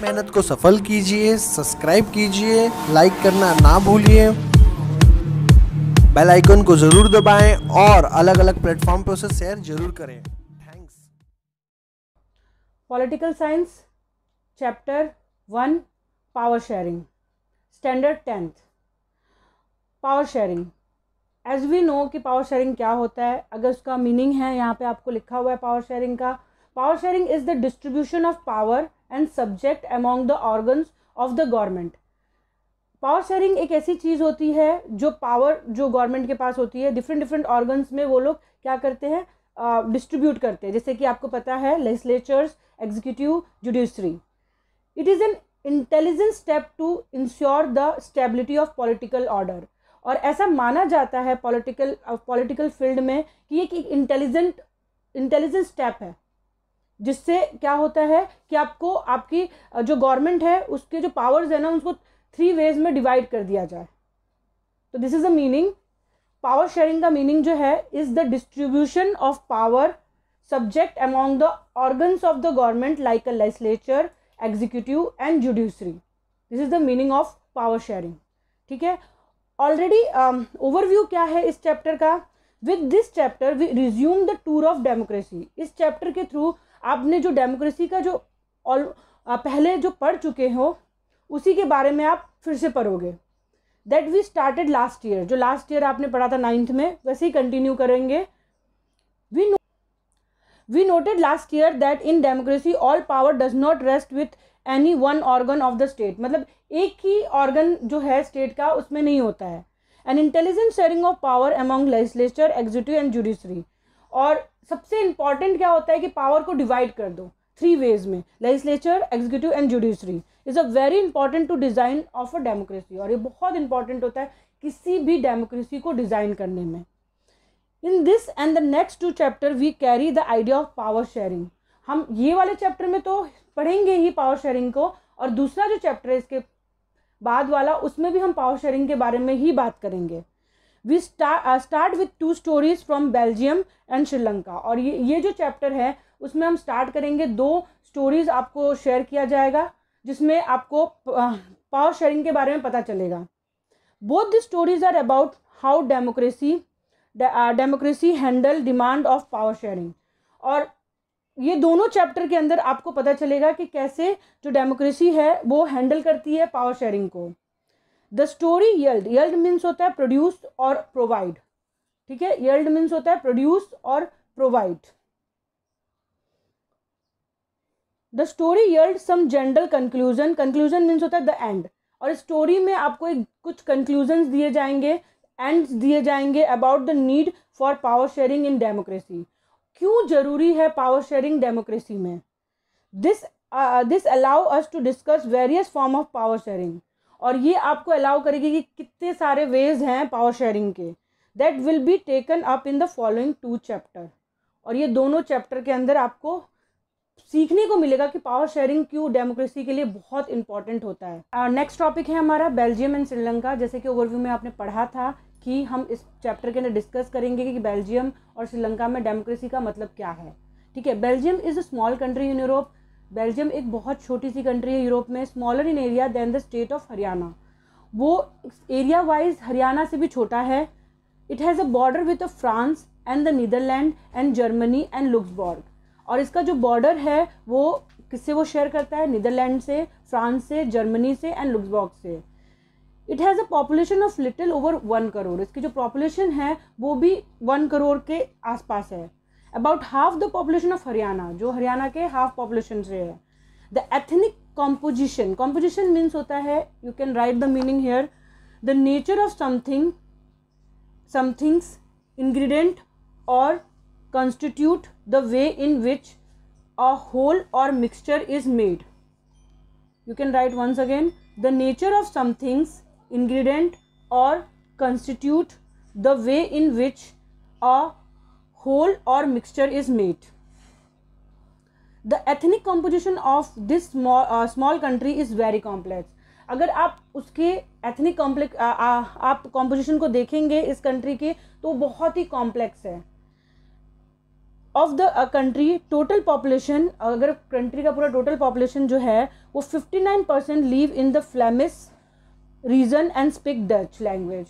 मेहनत को सफल कीजिए, सब्सक्राइब कीजिए, लाइक करना ना भूलिए, बेल आइकन को ज़रूर दबाएं और अलग अलग प्लेटफॉर्म पे उसे शेयर जरूर करें। Thanks. Political science chapter 1 power sharing standard 10th। Power sharing, as we know कि पावर शेयरिंग क्या होता है। अगर उसका मीनिंग है यहाँ पे आपको लिखा हुआ है पावर शेयरिंग का। Power sharing is the distribution of power and subject among the organs of the government. Power sharing एक ऐसी चीज़ होती है जो पावर जो गवर्नमेंट के पास होती है, डिफरेंट ऑर्गन्स में वो लोग क्या करते हैं, डिस्ट्रीब्यूट करते हैं। जैसे कि आपको पता है legislatures, executive, judiciary. It is an intelligent step to ensure the stability of political order. और ऐसा माना जाता है पॉलिटिकल फील्ड में कि ये एक इंटेलिजेंट स्टेप है, जिससे क्या होता है कि आपको आपकी जो गवर्नमेंट है उसके जो पावर्स है ना उसको 3 वेज में डिवाइड कर दिया जाए। तो this is the meaning. Power sharing का मीनिंग जो है is the distribution of power subject among the organs of the government like a legislature, executive and judiciary. This is the meaning of power sharing. ठीक है, already overview क्या है इस chapter का। With this chapter we resume the tour of democracy. इस chapter के through आपने जो डेमोक्रेसी का जो पहले जो पढ़ चुके हो उसी के बारे में आप फिर से पढ़ोगे। That we started last year, जो लास्ट ईयर आपने पढ़ा था 9th में, वैसे ही कंटिन्यू करेंगे। We noted last year that in democracy all power does not rest with any one organ of the state. मतलब एक ही ऑर्गन जो है स्टेट का उसमें नहीं होता है। An intelligent sharing of power among legislature, executive and judiciary. और सबसे इंपॉर्टेंट क्या होता है कि पावर को डिवाइड कर दो 3 वेज में, legislature, executive and judiciary is a very important to design of a democracy. और ये बहुत इंपॉर्टेंट होता है किसी भी डेमोक्रेसी को डिज़ाइन करने में। In this and the next 2 chapter we carry the idea of power sharing. हम ये वाले चैप्टर में तो पढ़ेंगे ही पावर शेयरिंग को, और दूसरा जो चैप्टर है इसके बाद वाला उसमें भी हम पावर शेयरिंग के बारे में ही बात करेंगे। We start with 2 stories from Belgium and Sri Lanka. और ये जो चैप्टर है उसमें हम स्टार्ट करेंगे, 2 स्टोरीज आपको शेयर किया जाएगा जिसमें आपको पावर शेयरिंग के बारे में पता चलेगा। Both the stories are about how democracy handle demand of power sharing. और ये दोनों चैप्टर के अंदर आपको पता चलेगा कि कैसे जो डेमोक्रेसी है वो हैंडल करती है पावर शेयरिंग को। द स्टोरी यल्ड मीन्स होता है प्रोड्यूस और प्रोवाइड। ठीक है, यल्ड मीन्स होता है प्रोड्यूस और provide. The story yield some general conclusion means होता है द एंड। और स्टोरी में आपको कुछ कंक्लूजन्स दिए जाएंगे, एंड्स दिए जाएंगे about the need for power sharing in democracy. क्यों जरूरी है पावर शेयरिंग डेमोक्रेसी में। This allow us to discuss various form of power sharing. और ये आपको अलाउ करेगी कि कितने सारे वेज हैं पावर शेयरिंग के। That will be taken up in the following 2 chapter. और ये दोनों चैप्टर के अंदर आपको सीखने को मिलेगा कि पावर शेयरिंग क्यों डेमोक्रेसी के लिए बहुत इंपॉर्टेंट होता है। नेक्स्ट टॉपिक है हमारा बेल्जियम एंड श्रीलंका। जैसे कि ओवरव्यू में आपने पढ़ा था कि हम इस चैप्टर के अंदर डिस्कस करेंगे कि बेल्जियम और श्रीलंका में डेमोक्रेसी का मतलब क्या है। ठीक है, Belgium is a small country in Europe. Belgium एक बहुत छोटी सी कंट्री है यूरोप में, smaller in area than the state of Haryana. वो एरिया वाइज हरियाणा से भी छोटा है। It has a border with France and the Netherland and Germany and Luxembourg. और इसका जो बॉर्डर है वो किससे वो शेयर करता है, नीदरलैंड से, फ्रांस से, जर्मनी से एंड लुक्सबर्ग से। It has a population of little over 1 crore. इसकी जो पॉपुलेशन है वो भी 1 करोड़ के आसपास है। About half the population of Haryana, जो हरियाणा के हाफ पॉपुलेशन से है। द एथनिक कॉम्पोजिशन मीन्स होता है, you can write the meaning here, the nature of something's ingredient or constitute the way in which a whole or mixture is made. You can write once again, the nature of something's ingredient or constitute the way in which a whole or mixture is made. The ethnic composition of this small country is very complex. अगर आप उसके ethnic आप composition को देखेंगे इस country के तो बहुत ही कॉम्प्लेक्स है। Of the country total population, अगर कंट्री का पूरा टोटल पॉपुलेशन जो है वो 59% live in the Flemish region and speak Dutch language.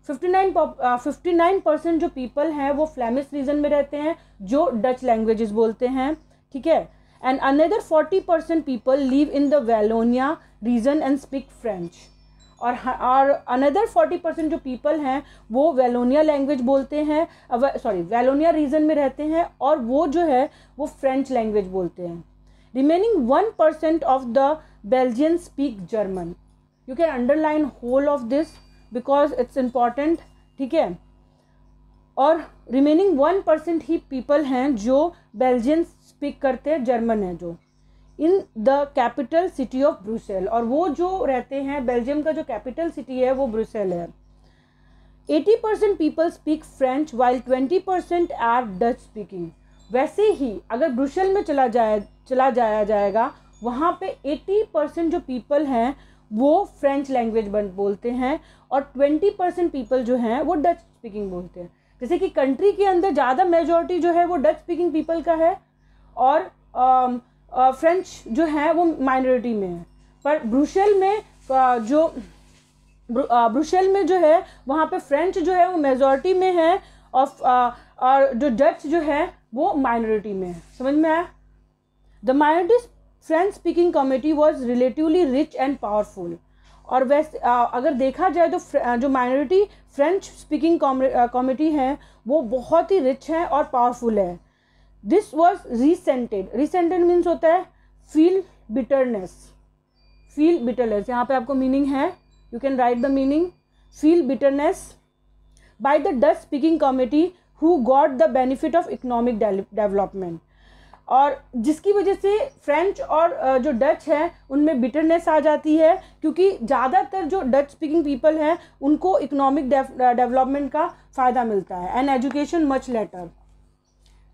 59% जो पीपल हैं वो फ्लेमिश रीजन में रहते हैं जो डच लैंग्वेजेस बोलते हैं, ठीक है। And another 40% people live in the Wallonia region and speak French, और अनदर 40% जो पीपल हैं वो वैलोनिया लैंग्वेज बोलते हैं, वैलोनिया रीजन में रहते हैं और वो जो है वो फ्रेंच लैंग्वेज बोलते हैं। Remaining 1% of the Belgian speak German. You can underline whole of this because it's important, ठीक है। और रिमेनिंग 1% ही पीपल हैं जो बेल्जियन स्पीक करते हैं, जर्मन है जो, इन the capital city of Brussels, और वो जो रहते हैं, बेल्जियम का जो कैपिटल सिटी है वो ब्रुसेल है। 80% people speak French while 20% are Dutch speaking. वैसे ही अगर ब्रुसेल में चला जाया जाएगा, वहाँ पे 80% जो पीपल हैं वो फ्रेंच लैंग्वेज बोलते हैं और 20% पीपल जो हैं वो डच स्पीकिंग बोलते हैं। जैसे कि कंट्री के अंदर ज़्यादा मेजॉरिटी जो है वो डच स्पीकिंग पीपल का है और फ्रेंच जो है वो माइनॉरिटी में है, पर ब्रुसेल में जो है वहाँ पे फ्रेंच जो है वो मेजॉरिटी में है और जो डच जो है वो माइनॉरिटी में है। समझ में आया? The minority French speaking community was relatively rich and powerful. और वैसे अगर देखा जाए तो जो माइनॉरिटी फ्रेंच स्पीकिंग कम्युनिटी है वो बहुत ही रिच है और पावरफुल है। This was resented. Resented means होता है फील बिटरनेस। फील बिटरनेस, यहाँ पे आपको मीनिंग है, you can write the meaning. Feel bitterness by the Dutch speaking community who got the benefit of economic development. और जिसकी वजह से फ्रेंच और जो डच है उनमें बिटरनेस आ जाती है, क्योंकि ज़्यादातर जो डच स्पीकिंग पीपल हैं उनको इकोनॉमिक डेवलपमेंट का फ़ायदा मिलता है and education much later.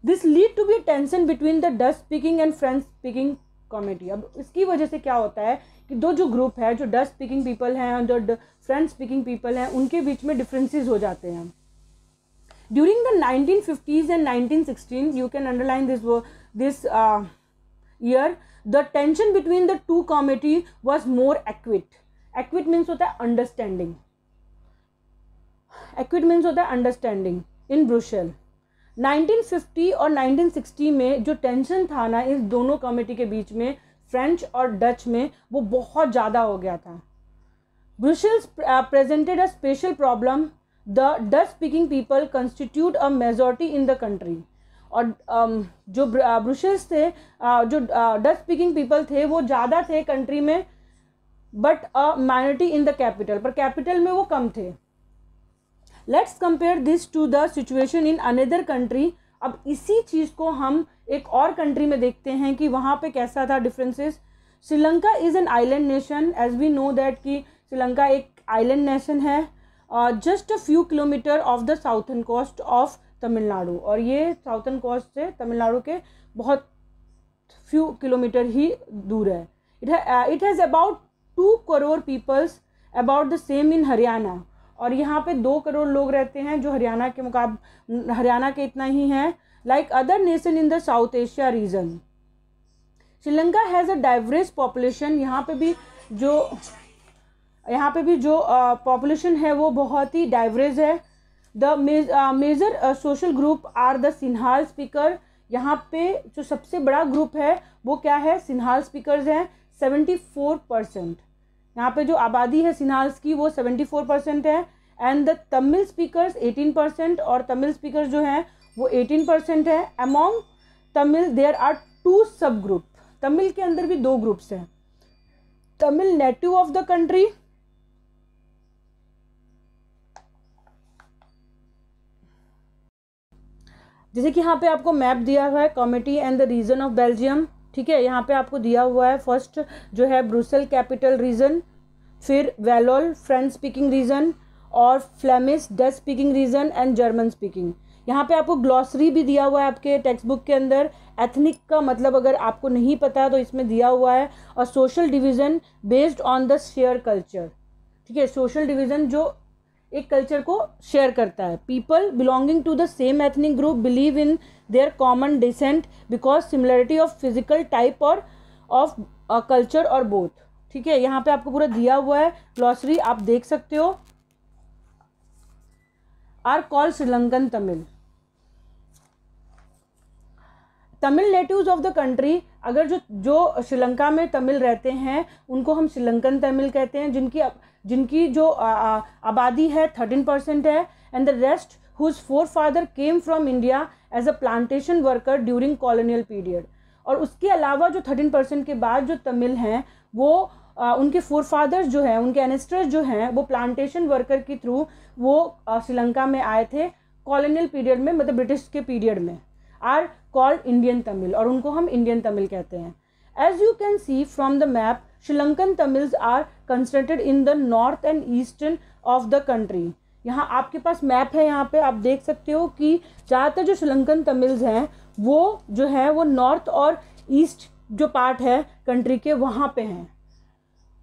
This lead to be tension between the Dutch speaking and French speaking community. अब इसकी वजह से क्या होता है कि दो जो ग्रुप है, जो डच स्पीकिंग पीपल हैं और जो फ्रेंच स्पीकिंग पीपल हैं, उनके बीच में डिफरेंसेस हो जाते हैं। During the 1950s and 1916, you can underline this year, the tension between the two community was more acute. Acute means होता है understanding. Acute means होता है understanding in Brussels. 1950 और 1960 में जो टेंशन था ना इस दोनों कम्युनिटी के बीच में, फ्रेंच और डच में, वो बहुत ज़्यादा हो गया था। Brussels presented a special problem. The Dutch speaking people constitute a majority in the country. और जो ब्रुसेल्स थे, जो डच स्पीकिंग पीपल थे वो ज़्यादा थे कंट्री में, but a minority in the capital, पर कैपिटल में वो कम थे। Let's compare this to the situation in another country. अब इसी चीज़ को हम एक और कंट्री में देखते हैं कि वहाँ पे कैसा था differences. Sri Lanka is an island nation, as we know that कि श्रीलंका एक आइलैंड नेशन है, just a few kilometre off the southern coast of Tamil Nadu. और ये साउथर्न कोस्ट से तमिलनाडु के बहुत फ्यू किलोमीटर ही दूर है। It has about 2 crore peoples, about the same in Haryana. और यहाँ पे 2 करोड़ लोग रहते हैं जो हरियाणा के हरियाणा के इतना ही हैं। Like other nation in the South Asia region, Sri Lanka has a diverse population. यहाँ पे भी जो पॉपुलेशन है वो बहुत ही डाइवर्स है। The major social group are the Sinhala speaker. यहाँ पे जो सबसे बड़ा ग्रुप है वो क्या है? सिन्हाल स्पीकर्स हैं, 74%। यहाँ पे जो आबादी है सिन्हाल्स की वो 74% है। एंड द तमिल स्पीकर्स 18%, और तमिल स्पीकर्स जो हैं वो 18% है। अमॉन्ग तमिल देयर आर 2 सब ग्रुप। तमिल के अंदर भी 2 ग्रुप्स हैं। Tamil native of the country, जैसे कि यहाँ पे आपको मैप दिया हुआ है community and the region of Belgium, ठीक है। यहाँ पे आपको दिया हुआ है फर्स्ट जो है ब्रुसेल कैपिटल रीजन, फिर वैलोल फ्रेंच स्पीकिंग रीजन, और Flemish Dutch speaking region and German speaking. यहाँ पे आपको ग्लॉसरी भी दिया हुआ है आपके टेक्स्ट बुक के अंदर। एथनिक का मतलब अगर आपको नहीं पता तो इसमें दिया हुआ है। और social division based on the share culture, ठीक है। सोशल डिवीज़न जो एक कल्चर को शेयर करता है। People belonging to the same ethnic group believe in their common descent because similarity of physical type और ऑफ कल्चर और बोथ। ठीक है, यहाँ पे आपको पूरा दिया हुआ है ग्लॉसरी, आप देख सकते हो। Are called Sri Lankan Tamil. Tamil natives of the country, अगर जो श्रीलंका में तमिल रहते हैं उनको हम श्रीलंकन तमिल कहते हैं, जिनकी जो आबादी है 13% है। And the rest whose forefather came from India as a plantation worker during colonial period. और उसके अलावा जो 13% के बाद जो तमिल हैं वो उनके फोरफादर्स जो हैं, उनके एनेस्टर्स जो हैं, वो प्लांटेशन वर्कर के थ्रू वो श्रीलंका में आए थे कॉलोनियल पीरियड में, मतलब ब्रिटिश के पीरियड में। आर कॉल्ड इंडियन तमिल, और उनको हम इंडियन तमिल कहते हैं। As you can see from the map, Sri Lankan Tamils are concentrated in the north and eastern of the country. यहाँ आपके पास मैप है, यहाँ पे आप देख सकते हो कि ज़्यादातर जो श्रीलंकन तमिल्स हैं वो जो है वो नॉर्थ और ईस्ट जो पार्ट है कंट्री के वहाँ पे हैं।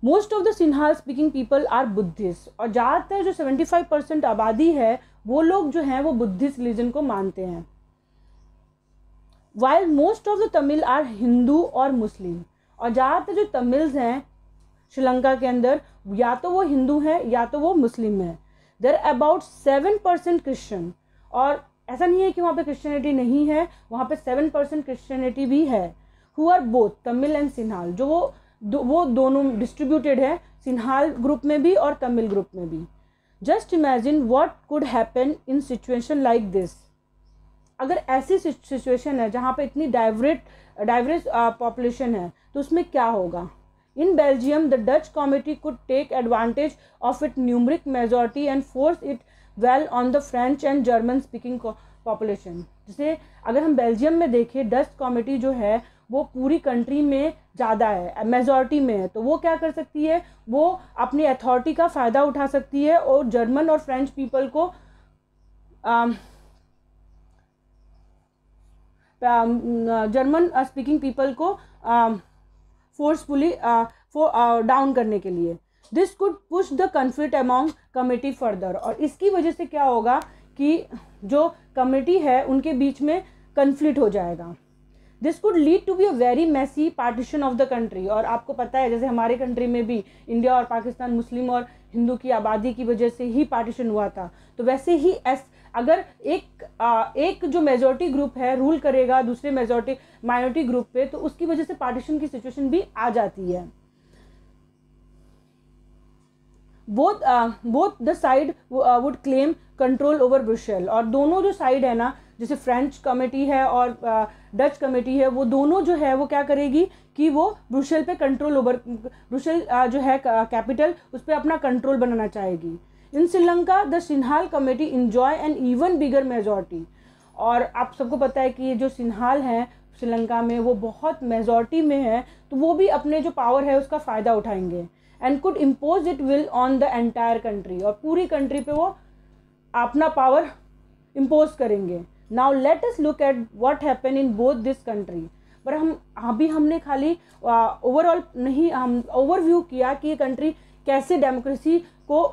Most of the Sinhala speaking people are Buddhist, और ज़्यादातर जो 75% आबादी है वो लोग जो हैं वो बुद्धिस्ट रिलीजन को मानते हैं। While most of the Tamil are Hindu और मुस्लिम, और ज़्यादातर जो तमिल्स हैं श्रीलंका के अंदर या तो वो हिंदू हैं या तो वो मुस्लिम हैं। देयर अबाउट 7% क्रिश्चियन, और ऐसा नहीं है कि वहाँ पे क्रिश्चियनिटी नहीं है, वहाँ पे 7% क्रिश्चियनिटी भी है। Who are both Tamil and Sinhala, जो वो दोनों डिस्ट्रीब्यूटेड है, सिन्हाल ग्रुप में भी और तमिल ग्रुप में भी। Just imagine what could happen in situation like this. अगर ऐसी सिचुएशन है जहाँ पे इतनी डाइवरेस पॉपुलेशन है तो उसमें क्या होगा। In Belgium the Dutch committee could take advantage of it numeric majority and force it well on the French and German speaking population. जैसे अगर हम बेल्जियम में देखें, डच कमिटी जो है वो पूरी कंट्री में ज़्यादा है, मेजॉरिटी में है, तो वो क्या कर सकती है, वो अपनी अथॉरिटी का फ़ायदा उठा सकती है और जर्मन और फ्रेंच पीपल को जर्मन स्पीकिंग पीपल को फोर्सफुली डाउन करने के लिए। This could push the conflict among committee further, और इसकी वजह से क्या होगा कि जो कमिटी है उनके बीच में कन्फ्लिक्ट हो जाएगा। This could lead to be a very messy partition of the country, और आपको पता है जैसे हमारे कंट्री में भी इंडिया और पाकिस्तान मुस्लिम और हिंदू की आबादी की वजह से ही पार्टीशन हुआ था, तो वैसे ही अगर एक जो मेजॉरिटी ग्रुप है रूल करेगा दूसरे माइनॉरिटी ग्रुप पे, तो उसकी वजह से पार्टीशन की सिचुएशन भी आ जाती है। Both the side would claim control over Brussels, और दोनों जो साइड है ना, जैसे फ्रेंच कमेटी है और डच कमेटी है, वो दोनों जो है वो क्या करेगी कि वो ब्रुसेल पे कंट्रोल ओवर, ब्रुसेल जो है कैपिटल, उस पर अपना कंट्रोल बनाना चाहेगी। In Sri Lanka the Sinhala committee enjoy an even bigger majority, और आप सबको पता है कि ये जो सिन्हाल हैं श्रीलंका में वो बहुत मेजॉरिटी में है, तो वो भी अपने जो पावर है उसका फ़ायदा उठाएंगे। And could impose it will on the entire country, और पूरी कंट्री पे वो अपना पावर इम्पोज करेंगे। Now let us look at what happen in both this country. पर हमने खाली ओवरऑल नहीं, हम ओवरव्यू किया कि ये कंट्री कैसे डेमोक्रेसी को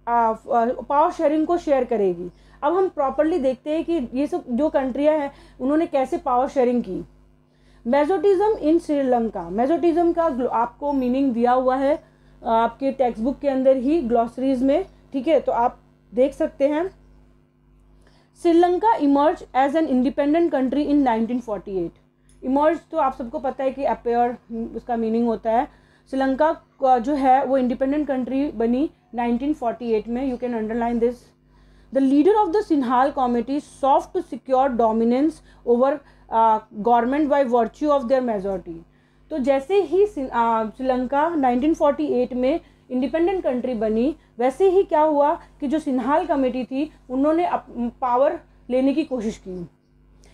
पावर शेयरिंग को शेयर करेगी। अब हम प्रॉपरली देखते हैं कि ये सब जो कंट्रियां हैं उन्होंने कैसे पावर शेयरिंग की। मेजोटिज्म इन श्रीलंका, मेजोटिज्म का आपको मीनिंग दिया हुआ है आपके टेक्स्ट बुक के अंदर ही ग्लॉसरीज में, ठीक है, तो आप देख सकते हैं। Sri Lanka emerge as an independent country in 1948। Emerge तो आप सबको पता है कि अपीयर उसका मीनिंग होता है। श्रीलंका जो है वो इंडिपेंडेंट कंट्री बनी 1948 में। You can underline this. The leader of the Sinhala committee sought to secure dominance over government by virtue of their majority. तो जैसे ही श्रीलंका 1948 में इंडिपेंडेंट कंट्री बनी, वैसे ही क्या हुआ कि जो सिन्हाल कमेटी थी उन्होंने पावर लेने की कोशिश की।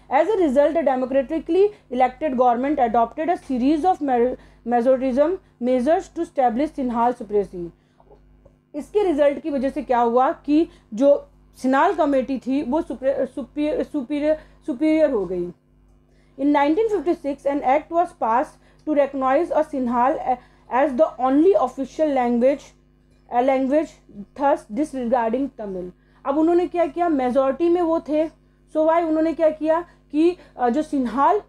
As a result, democratically elected government adopted a series of majorism measures to establish Sinhala supremacy. इसके रिजल्ट की वजह से क्या हुआ कि जो सिन्हाल कमेटी थी वो सुपीरियर हो गई। In 1956, an act was passed to recognize a Sinhal as the only official language language thus disregarding Tamil. अब उन्होंने क्या किया, मेजॉरिटी में वो थे, सो वाई उन्होंने क्या किया कि जो सिन्हाल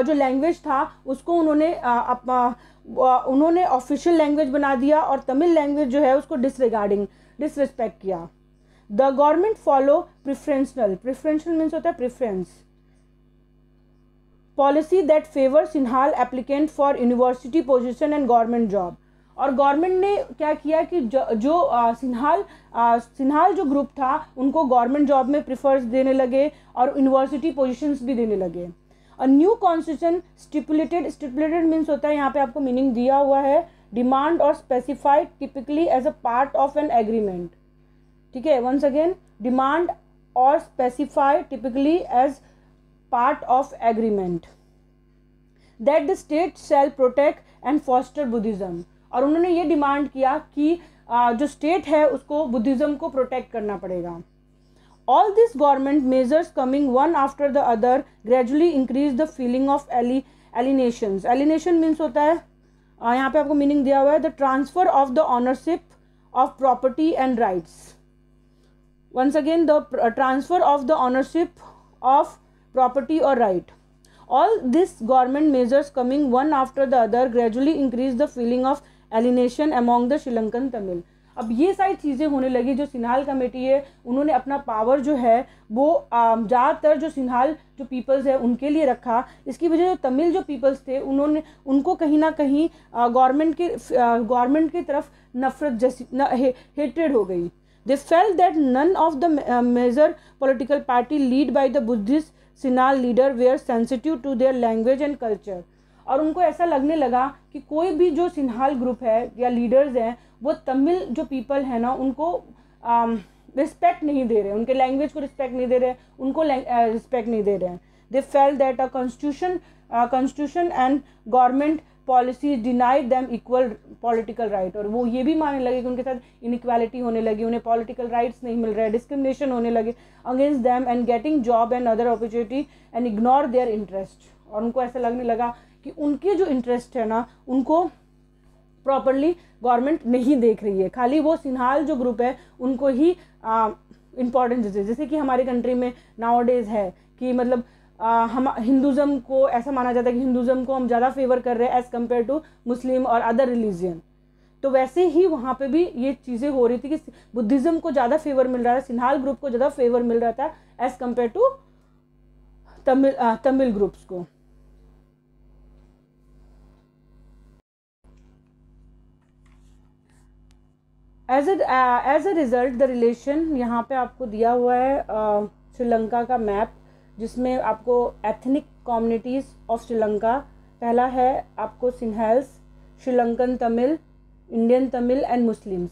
जो लैंग्वेज था उसको उन्होंने ऑफिशियल लैंग्वेज बना दिया और तमिल लैंग्वेज जो है उसको डिसरिस्पेक्ट किया। The government follow preferential means होता है preference policy that favour Sinhala applicant for university position and government job. और गवर्नमेंट ने क्या किया कि जो सिन्हाल जो ग्रुप था उनको गवर्नमेंट जॉब में प्रिफर्स देने लगे और यूनिवर्सिटी पोजीशंस भी देने लगे। A new constitution stipulated means होता है, यहाँ पे आपको मीनिंग दिया हुआ है, डिमांड और specified typically as a part of an agreement. ठीक है, वंस अगेन, डिमांड और specified typically as part of agreement that the state shall protect and foster Buddhism. और उन्होंने ये डिमांड किया कि जो स्टेट है उसको बुद्धिज्म को प्रोटेक्ट करना पड़ेगा। All these government measures coming one after the other gradually increase the feeling of alienations. Alienation means होता है, यहाँ पे आपको मीनिंग दिया हुआ है, the transfer of the ownership of property and rights. Once again, the transfer of the ownership of property or right. All these government measures coming one after the other gradually increase the feeling of alienation among the Sri Lankan Tamil. अब ये सारी चीज़ें होने लगी। जो सिन्हाल committee है उन्होंने अपना पावर जो है वो ज़्यादातर जो सिन्हाल जो पीपल्स है उनके लिए रखा। इसकी वजह से तमिल जो पीपल्स थे उनको कहीं ना कहीं गवर्नमेंट की तरफ नफरत जैसी हेट्रेड हो गई। They felt that none of the major political party led by the Buddhist Sinhala leader were sensitive to their language and culture. और उनको ऐसा लगने लगा कि कोई भी जो सिन्हाल ग्रुप है या लीडर्स हैं वो तमिल जो पीपल है ना उनको रिस्पेक्ट नहीं दे रहे, उनके लैंग्वेज को रिस्पेक्ट नहीं दे रहे, उनको रिस्पेक्ट नहीं दे रहे हैं। They felt that a constitution and government policy denied them equal political right. और वो ये भी मानने लगे कि उनके साथ इनइक्वालिटी होने लगी, उन्हें पॉलिटिकल राइट्स नहीं मिल रहे, डिस्क्रिमिनेशन होने लगे against them and getting job and other opportunity and ignore their interest. और उनको ऐसा लगने लगा कि उनके जो इंटरेस्ट है ना उनको प्रॉपरली गवर्नमेंट नहीं देख रही है, खाली वो सिन्हाल जो ग्रुप है उनको ही इम्पोर्टेंस देते हैं। जैसे कि हमारे कंट्री में नाउ डेज है कि मतलब हम हिंदुज़म को ऐसा माना जाता है कि हिंदुज़म को हम ज़्यादा फेवर कर रहे हैं एज़ कम्पेयर टू मुस्लिम और अदर रिलीजियन। तो वैसे ही वहाँ पे भी ये चीज़ें हो रही थी कि बुद्धिज़्म को ज़्यादा फेवर मिल रहा था, सिन्हाल ग्रुप को ज़्यादा फेवर मिल रहा था as compared to Tamil groups को। As a result the relation, यहाँ पे आपको दिया हुआ है श्रीलंका का मैप जिसमें आपको एथनिक कम्युनिटीज़ ऑफ श्रीलंका, पहला है आपको Sinhalas, Sri Lankan Tamil, Indian Tamil and Muslims.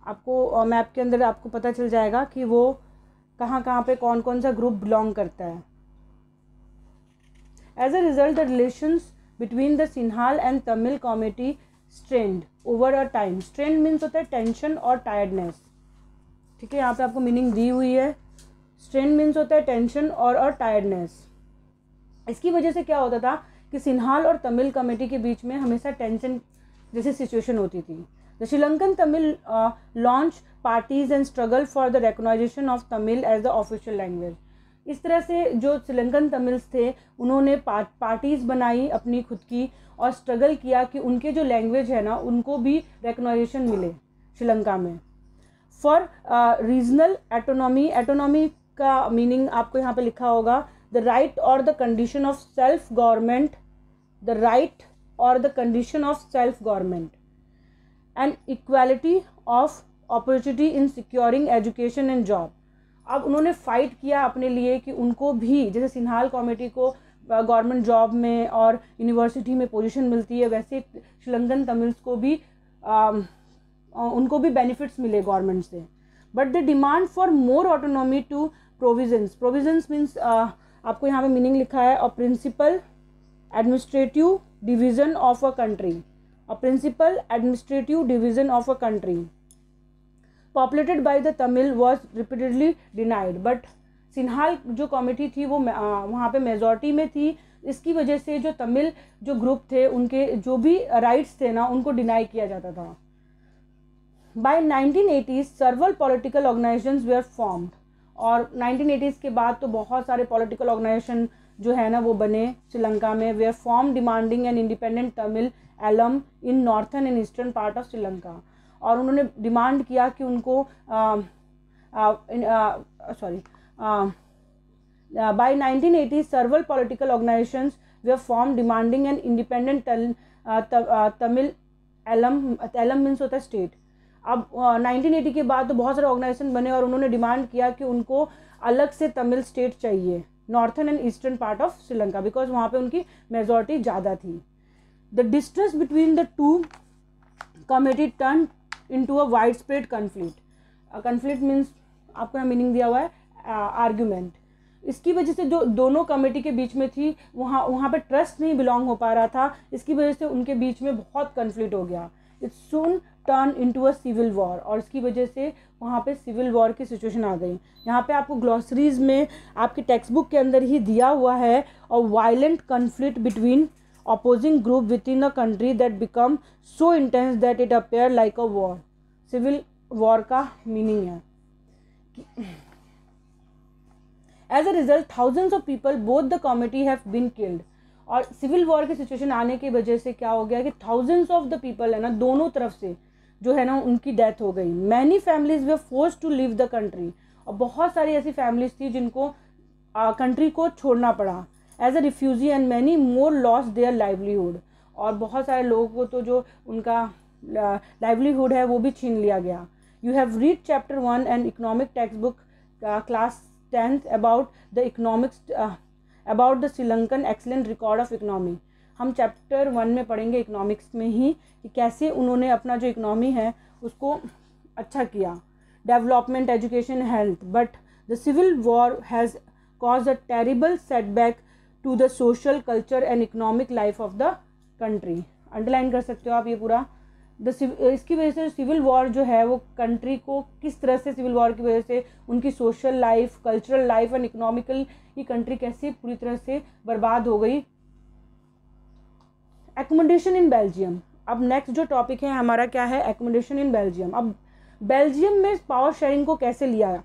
आपको मैप के अंदर आपको पता चल जाएगा कि वो कहाँ पे कौन कौन सा ग्रुप बिलोंग करता है। As a result the relations between the Sinhala and Tamil community strained over a time. Strained means होता है टेंशन और टायर्डनेस। ठीक है, यहाँ पे आपको मीनिंग दी हुई है। स्ट्रेंड मीन्स होता है टेंशन और टायर्डनेस। इसकी वजह से क्या होता था कि सिन्हाल और तमिल कमेटी के बीच में हमेशा टेंशन जैसी सिचुएशन होती थी। The Sri Lankan Tamil launch parties and struggle for the recognization of Tamil as the official language. इस तरह से जो श्रीलंकन तमिल्स थे उन्होंने पार्टीज़ बनाई अपनी खुद की और स्ट्रगल किया कि उनके जो लैंग्वेज है ना उनको भी रिकॉग्नाइजेशन मिले श्रीलंका में। फॉर रीजनल एटोनॉमी का मीनिंग आपको यहाँ पे लिखा होगा, द राइट और the condition of self government, the right और the condition of self government and equality of opportunity in securing education and job. अब उन्होंने फाइट किया अपने लिए कि उनको भी जैसे सिन्हाल कमेटी को गवर्नमेंट जॉब में और यूनिवर्सिटी में पोजीशन मिलती है, वैसे श्रीलंकन तमिल्स को भी उनको भी बेनिफिट्स मिले गवर्नमेंट से। But the demand for more autonomy to provisions means आपको यहाँ पे मीनिंग लिखा है a principal administrative division of a country, a principal administrative division of a country populated by the Tamil was repeatedly denied. But Sinhala जो committee थी वो वहाँ पे मेजॉरिटी में थी। इसकी वजह से जो तमिल जो ग्रुप थे उनके जो भी राइट्स थे ना उनको डिनाई किया जाता था। By 1980s several political organizations were formed, और 1980s के बाद तो बहुत सारे पॉलिटिकल ऑर्गेनाइजेशन जो है ना वो बने श्रीलंका में, were form demanding an independent Tamil Eelam in northern and eastern part of Sri Lanka. और उन्होंने डिमांड किया कि उनको by 1980 several political organizations were formed demanding an independent Tamil Eelam means होता है स्टेट। अब 1980 के बाद तो बहुत सारे ऑर्गेनाइजेशन बने और उन्होंने डिमांड किया कि उनको अलग से तमिल स्टेट चाहिए northern and eastern part of Sri Lanka, because वहाँ पे उनकी मेजॉरिटी ज़्यादा थी। The distance between the two committee turn into a wide spread conflict. Conflict means आपको यहाँ मीनिंग दिया हुआ है आर्ग्यूमेंट। इसकी वजह से जो दोनों कमेटी के बीच में थी वहाँ पे ट्रस्ट नहीं बिलोंग हो पा रहा था, इसकी वजह से उनके बीच में बहुत कन्फ्लिक्ट हो गया। It soon turn into a civil war, और इसकी वजह से वहाँ पे सिविल वॉर की सिचुएशन आ गई। यहाँ पे आपको ग्लॉसरीज में आपके टेक्स्ट बुक के अंदर ही दिया हुआ है, और violent conflict between opposing group within a country that become so intense that it appear like a war। Civil war का मीनिंग है as a result thousands of people both the committee have been killed. और civil war की situation आने की वजह से क्या हो गया कि थाउजेंड्स ऑफ द पीपल है ना दोनों तरफ से जो है ना उनकी डेथ हो गई। Many families were forced to leave the country, और बहुत सारी ऐसी फैमिलीज थी जिनको कंट्री को छोड़ना पड़ा as a refugee, and many more lost their livelihood. और बहुत सारे लोगों को तो जो उनका लाइवलीहुड है वो भी छीन लिया गया। You have read chapter 1 and economic text book class 10th about the economics about the Sri Lankan excellent record of economy. हम चैप्टर 1 में पढ़ेंगे इकोनॉमिक्स में ही कि कैसे उन्होंने अपना जो इकोनॉमी है उसको अच्छा किया, development, education, health. But the civil war has cause a terrible setback to the social, culture and economic life of the country. Underline कर सकते हो आप ये पूरा। इसकी वजह से सिविल वॉर जो है वो कंट्री को किस तरह से, सिविल वॉर की वजह से उनकी social life, cultural life and economical ये कंट्री कैसे पूरी तरह से बर्बाद हो गई। Accommodation in Belgium. अब नेक्स्ट जो टॉपिक है हमारा क्या है, एकोमोडेशन इन बेल्जियम। अब बेल्जियम में पावर शेयरिंग को कैसे लिया।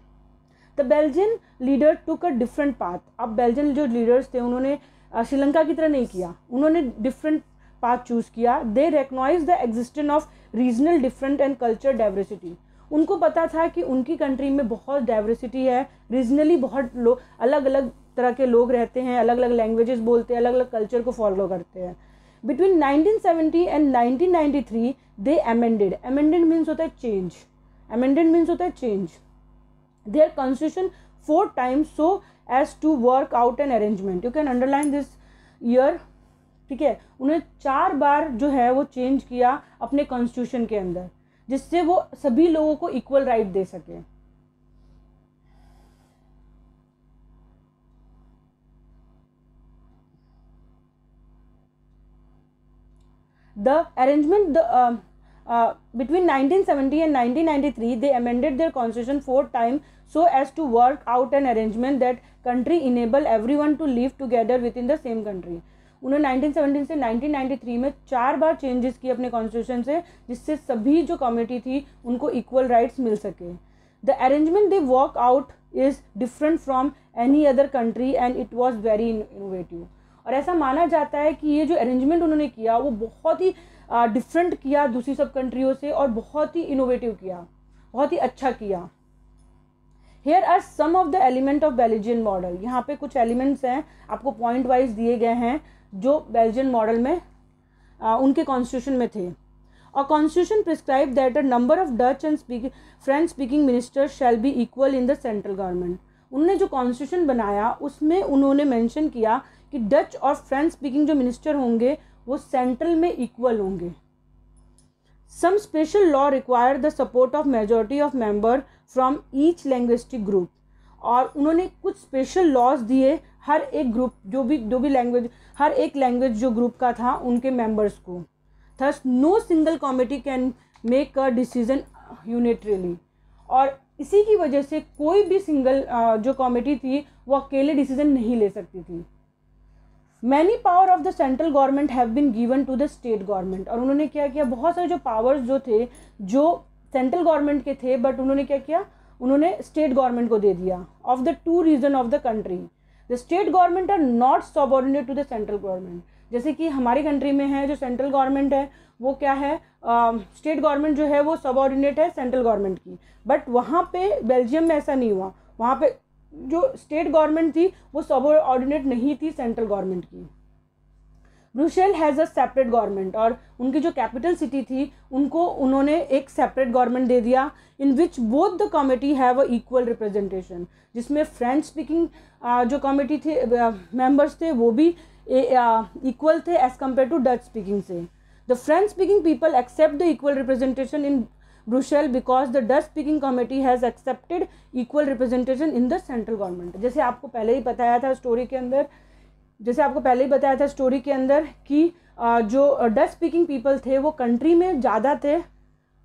The Belgian leader took a different path. अब बेल्जियन जो लीडर्स थे उन्होंने श्रीलंका की तरह नहीं किया, उन्होंने डिफरेंट पाथ चूज़ किया। They recognise the existence of regional different and culture diversity. उनको पता था कि उनकी कंट्री में बहुत डाइवर्सिटी है, रीजनली बहुत लोग अलग अलग तरह के लोग रहते हैं, अलग अलग लैंग्वेजेस बोलते हैं, अलग अलग कल्चर को फॉलो करते हैं। Between 1970 and 1993 they amended. Amended means होता है चेंज, अमेंडेड मीन्स होता है change their constitution 4 times so as to work out an arrangement। You can underline this year, ठीक है। उन्हें 4 बार जो है वो चेंज किया अपने कॉन्स्टिट्यूशन के अंदर, जिससे वो सभी लोगों को इक्वल राइट दे सके। The arrangement between 1970 and 1993 they amended their constitution 4 times so as to work out an arrangement that country enable everyone to live together within the same country। उन्होंने 1970 से 1993 में 4 बार चेंजेस किए अपने constitution से, जिससे सभी जो कम्युनिटी थी उनको इक्वल राइट्स मिल सके। The arrangement they work out is different from any other country and it was very innovative. और ऐसा माना जाता है कि ये जो अरेंजमेंट उन्होंने किया वो बहुत ही डिफरेंट किया दूसरी सब कंट्रियों से, और बहुत ही इनोवेटिव किया, बहुत ही अच्छा किया। Here are some of the element of Belgian model. यहाँ पे कुछ एलिमेंट्स हैं आपको पॉइंट वाइज दिए गए हैं जो बेल्जियन मॉडल में उनके कॉन्स्टिट्यूशन में थे। और constitution prescribe that a number of Dutch and French speaking ministers shall be equal in the central government. उन्होंने जो कॉन्स्टिट्यूशन बनाया उसमें उन्होंने मेंशन किया कि डच और फ्रेंच स्पीकिंग जो मिनिस्टर होंगे वो सेंट्रल में इक्वल होंगे। Some special law require the support of majority of member from each linguistic group. और उन्होंने कुछ स्पेशल लॉज दिए हर एक ग्रुप जो भी लैंग्वेज, हर एक लैंग्वेज जो ग्रुप का था उनके मेंबर्स को। Thus no single committee can make a decision unitarily. और इसी की वजह से कोई भी सिंगल जो कमिटी थी वो अकेले डिसीजन नहीं ले सकती थी। Many power of the central government have been given to the state government. और उन्होंने क्या किया, बहुत सारे जो पावर्स जो थे जो सेंट्रल गवर्नमेंट के थे, बट उन्होंने क्या किया, उन्होंने स्टेट गवर्नमेंट को दे दिया। Of the 2 region of the country, the state government are not subordinate to the central government. जैसे कि हमारी कंट्री में है, जो सेंट्रल गवर्नमेंट है वो क्या है, स्टेट गवर्नमेंट जो है वो सबऑर्डिनेट है सेंट्रल गवर्नमेंट की, बट वहाँ पे बेल्जियम में ऐसा नहीं हुआ। वहाँ पे जो स्टेट गवर्नमेंट थी वो सबऑर्डिनेट नहीं थी सेंट्रल गवर्नमेंट की। Brussels has a separate government, और उनकी जो कैपिटल सिटी थी उनको उन्होंने एक सेपरेट गवर्नमेंट दे दिया, in which both the committee have a equal representation, जिसमें फ्रेंच स्पीकिंग जो कमिटी थे मेंबर्स थे वो भी इक्वल थे as compared to Dutch speaking से। The French speaking people accept the equal representation in Brussels because the Dutch speaking committee has accepted equal representation in the central government. जैसे आपको पहले ही बताया था स्टोरी के अंदर, कि जो डच स्पीकिंग पीपल थे वो कंट्री में ज़्यादा थे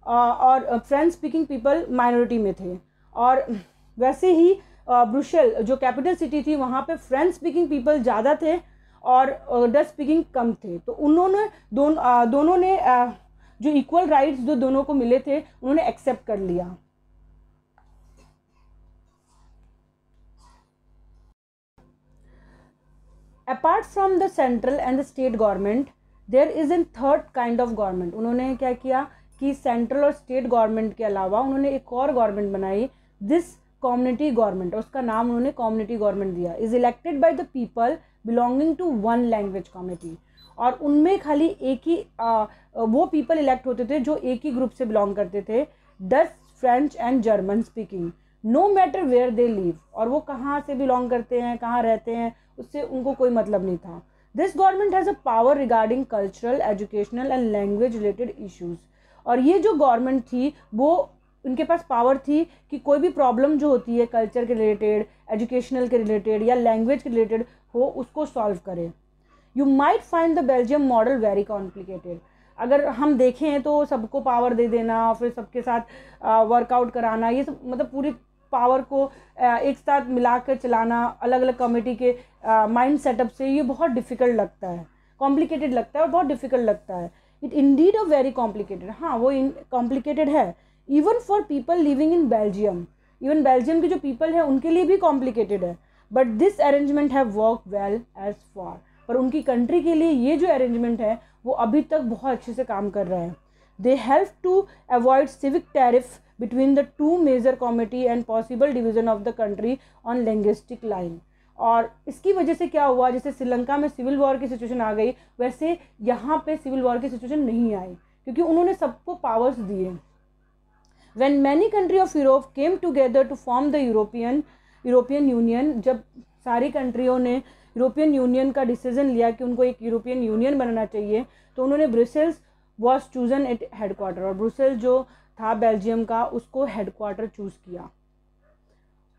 और फ्रेंच स्पीकिंग पीपल माइनॉरिटी में थे। और वैसे ही ब्रुसेल जो कैपिटल सिटी थी वहाँ पे फ्रेंच स्पीकिंग पीपल ज़्यादा थे और डच स्पीकिंग कम थे। तो उन्होंने दोनों ने जो इक्वल राइट्स जो दोनों को मिले थे उन्होंने एक्सेप्ट कर लिया। Apart from the central and the state government there is an third kind of government. उन्होंने क्या किया कि सेंट्रल और स्टेट गवर्नमेंट के अलावा उन्होंने एक और गवर्नमेंट बनाई, दिस कम्युनिटी गवर्नमेंट, और उसका नाम उन्होंने कम्युनिटी गवर्नमेंट दिया। Is elected by the people belonging to one language community, और उनमें खाली एक ही वो पीपल इलेक्ट होते थे जो एक ही ग्रुप से बिलोंग करते थे, Dutch, French and German speaking, no matter where they live, और वो कहाँ से बिलोंग करते हैं, कहाँ रहते हैं, उससे उनको कोई मतलब नहीं था। This government has a power regarding cultural, educational and language related issues, और ये जो गवर्नमेंट थी वो उनके पास पावर थी कि कोई भी प्रॉब्लम जो होती है कल्चर के रिलेटेड, एजुकेशनल के रिलेटेड या लैंग्वेज के रिलेटेड हो उसको सॉल्व करे। You might find the Belgium model very complicated. अगर हम देखें तो सबको पावर दे देना, फिर सबके साथ वर्कआउट कराना, ये सब मतलब पूरी पावर को एक साथ मिलाकर चलाना अलग अलग कमेटी के माइंड सेटअप से, ये बहुत डिफ़िकल्ट लगता है, कॉम्प्लिकेटेड लगता है और बहुत डिफ़िकल्ट लगता है। It indeed a very complicated, हाँ वो कॉम्प्लिकेटेड है, even for people living in Belgium, even Belgium के जो पीपल हैं उनके लिए भी कॉम्प्लिकेटेड है, but this arrangement have work well as far, पर उनकी कंट्री के लिए ये जो अरेंजमेंट है वो अभी तक बहुत अच्छे से काम कर रहा है। They help to avoid civic tariff between the two major committee and possible division of the country on linguistic line। और इसकी वजह से क्या हुआ, जैसे श्रीलंका में सिविल वॉर की सिचुएशन आ गई, वैसे यहाँ पे सिविल वॉर की सिचुएशन नहीं आई क्योंकि उन्होंने सबको पावर्स दिए। When many country of Europe came together to form the European Union, जब सारी कंट्रियों ने यूरोपियन यूनियन का डिसीजन लिया कि उनको एक यूरोपियन यूनियन बनाना चाहिए, तो उन्होंने Brussels was chosen at headquarter, और ब्रुसेल्स जो था बेल्जियम का उसको हेडक्वार्टर चूज किया।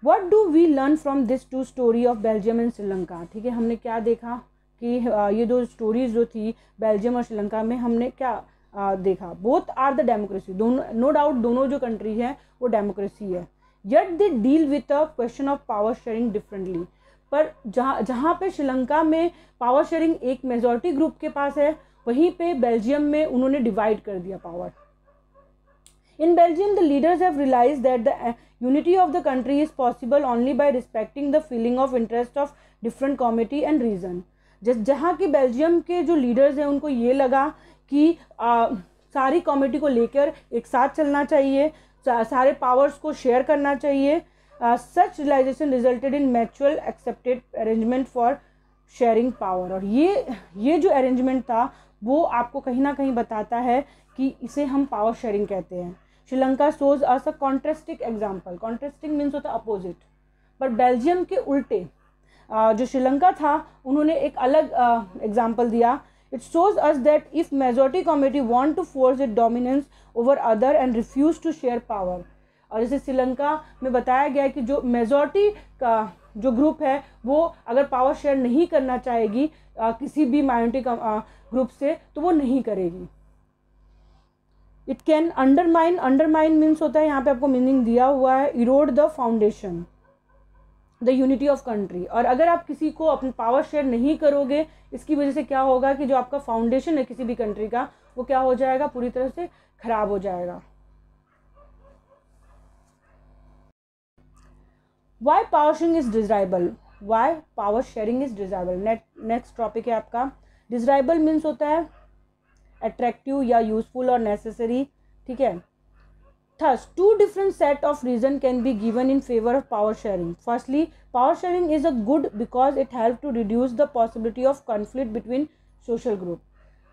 What do we learn from this two story of Belgium and Sri Lanka. ठीक है, हमने क्या देखा कि ये दो स्टोरीज जो थी बेल्जियम और श्रीलंका में, हमने क्या देखा, बोथ आर द डेमोक्रेसी, दोनों नो डाउट दोनों जो कंट्री है वो डेमोक्रेसी है, yet they deal with a question of power sharing differently. पर जहाँ पे श्रीलंका में पावर शेयरिंग एक मेजॉरिटी ग्रुप के पास है, वहीं पे बेल्जियम में उन्होंने डिवाइड कर दिया power. In Belgium, the leaders have realized that the unity of the country is possible only by respecting the feeling of interest of different community and region। जहाँ के बेल्जियम के जो लीडर्स हैं उनको ये लगा कि सारी कम्युनिटी को लेकर एक साथ चलना चाहिए, सारे पावर्स को शेयर करना चाहिए। Such realisation resulted in mutual accepted arrangement for sharing power. और ये जो अरेंजमेंट था वो आपको कहीं ना कहीं बताता है कि इसे हम पावर शेयरिंग कहते हैं। श्रीलंका शोज अस अ कॉन्ट्रास्टिंग एग्जाम्पल, कॉन्ट्रास्टिंग मीन्स होता है अपोजिट, पर बेल्जियम के उल्टे जो श्रीलंका था उन्होंने एक अलग एग्जाम्पल दिया। It shows us that if majority community want to force it dominance over other and refuse to share power. और जैसे श्रीलंका में बताया गया कि जो मेजॉरिटी का जो ग्रुप है वो अगर पावर शेयर नहीं करना चाहेगी किसी भी माइनॉरिटी ग्रुप से, तो वो नहीं करेगी। इट कैन अंडरमाइन मीन्स होता है, यहाँ पे आपको मीनिंग दिया हुआ है, Erode the foundation the unity of country. और अगर आप किसी को अपनी पावर शेयर नहीं करोगे, इसकी वजह से क्या होगा कि जो आपका फाउंडेशन है किसी भी कंट्री का वो क्या हो जाएगा, पूरी तरह से खराब हो जाएगा। Why power sharing is desirable, why power sharing is desirable. Next topic है आपका डिजायरेबल मीन्स होता है अट्रैक्टिव या यूजफुल और नेसेसरी, ठीक है। Thus, two different set of reason can be given in favor of power sharing. Firstly, power sharing is a good because it helps to reduce the possibility of conflict between social group.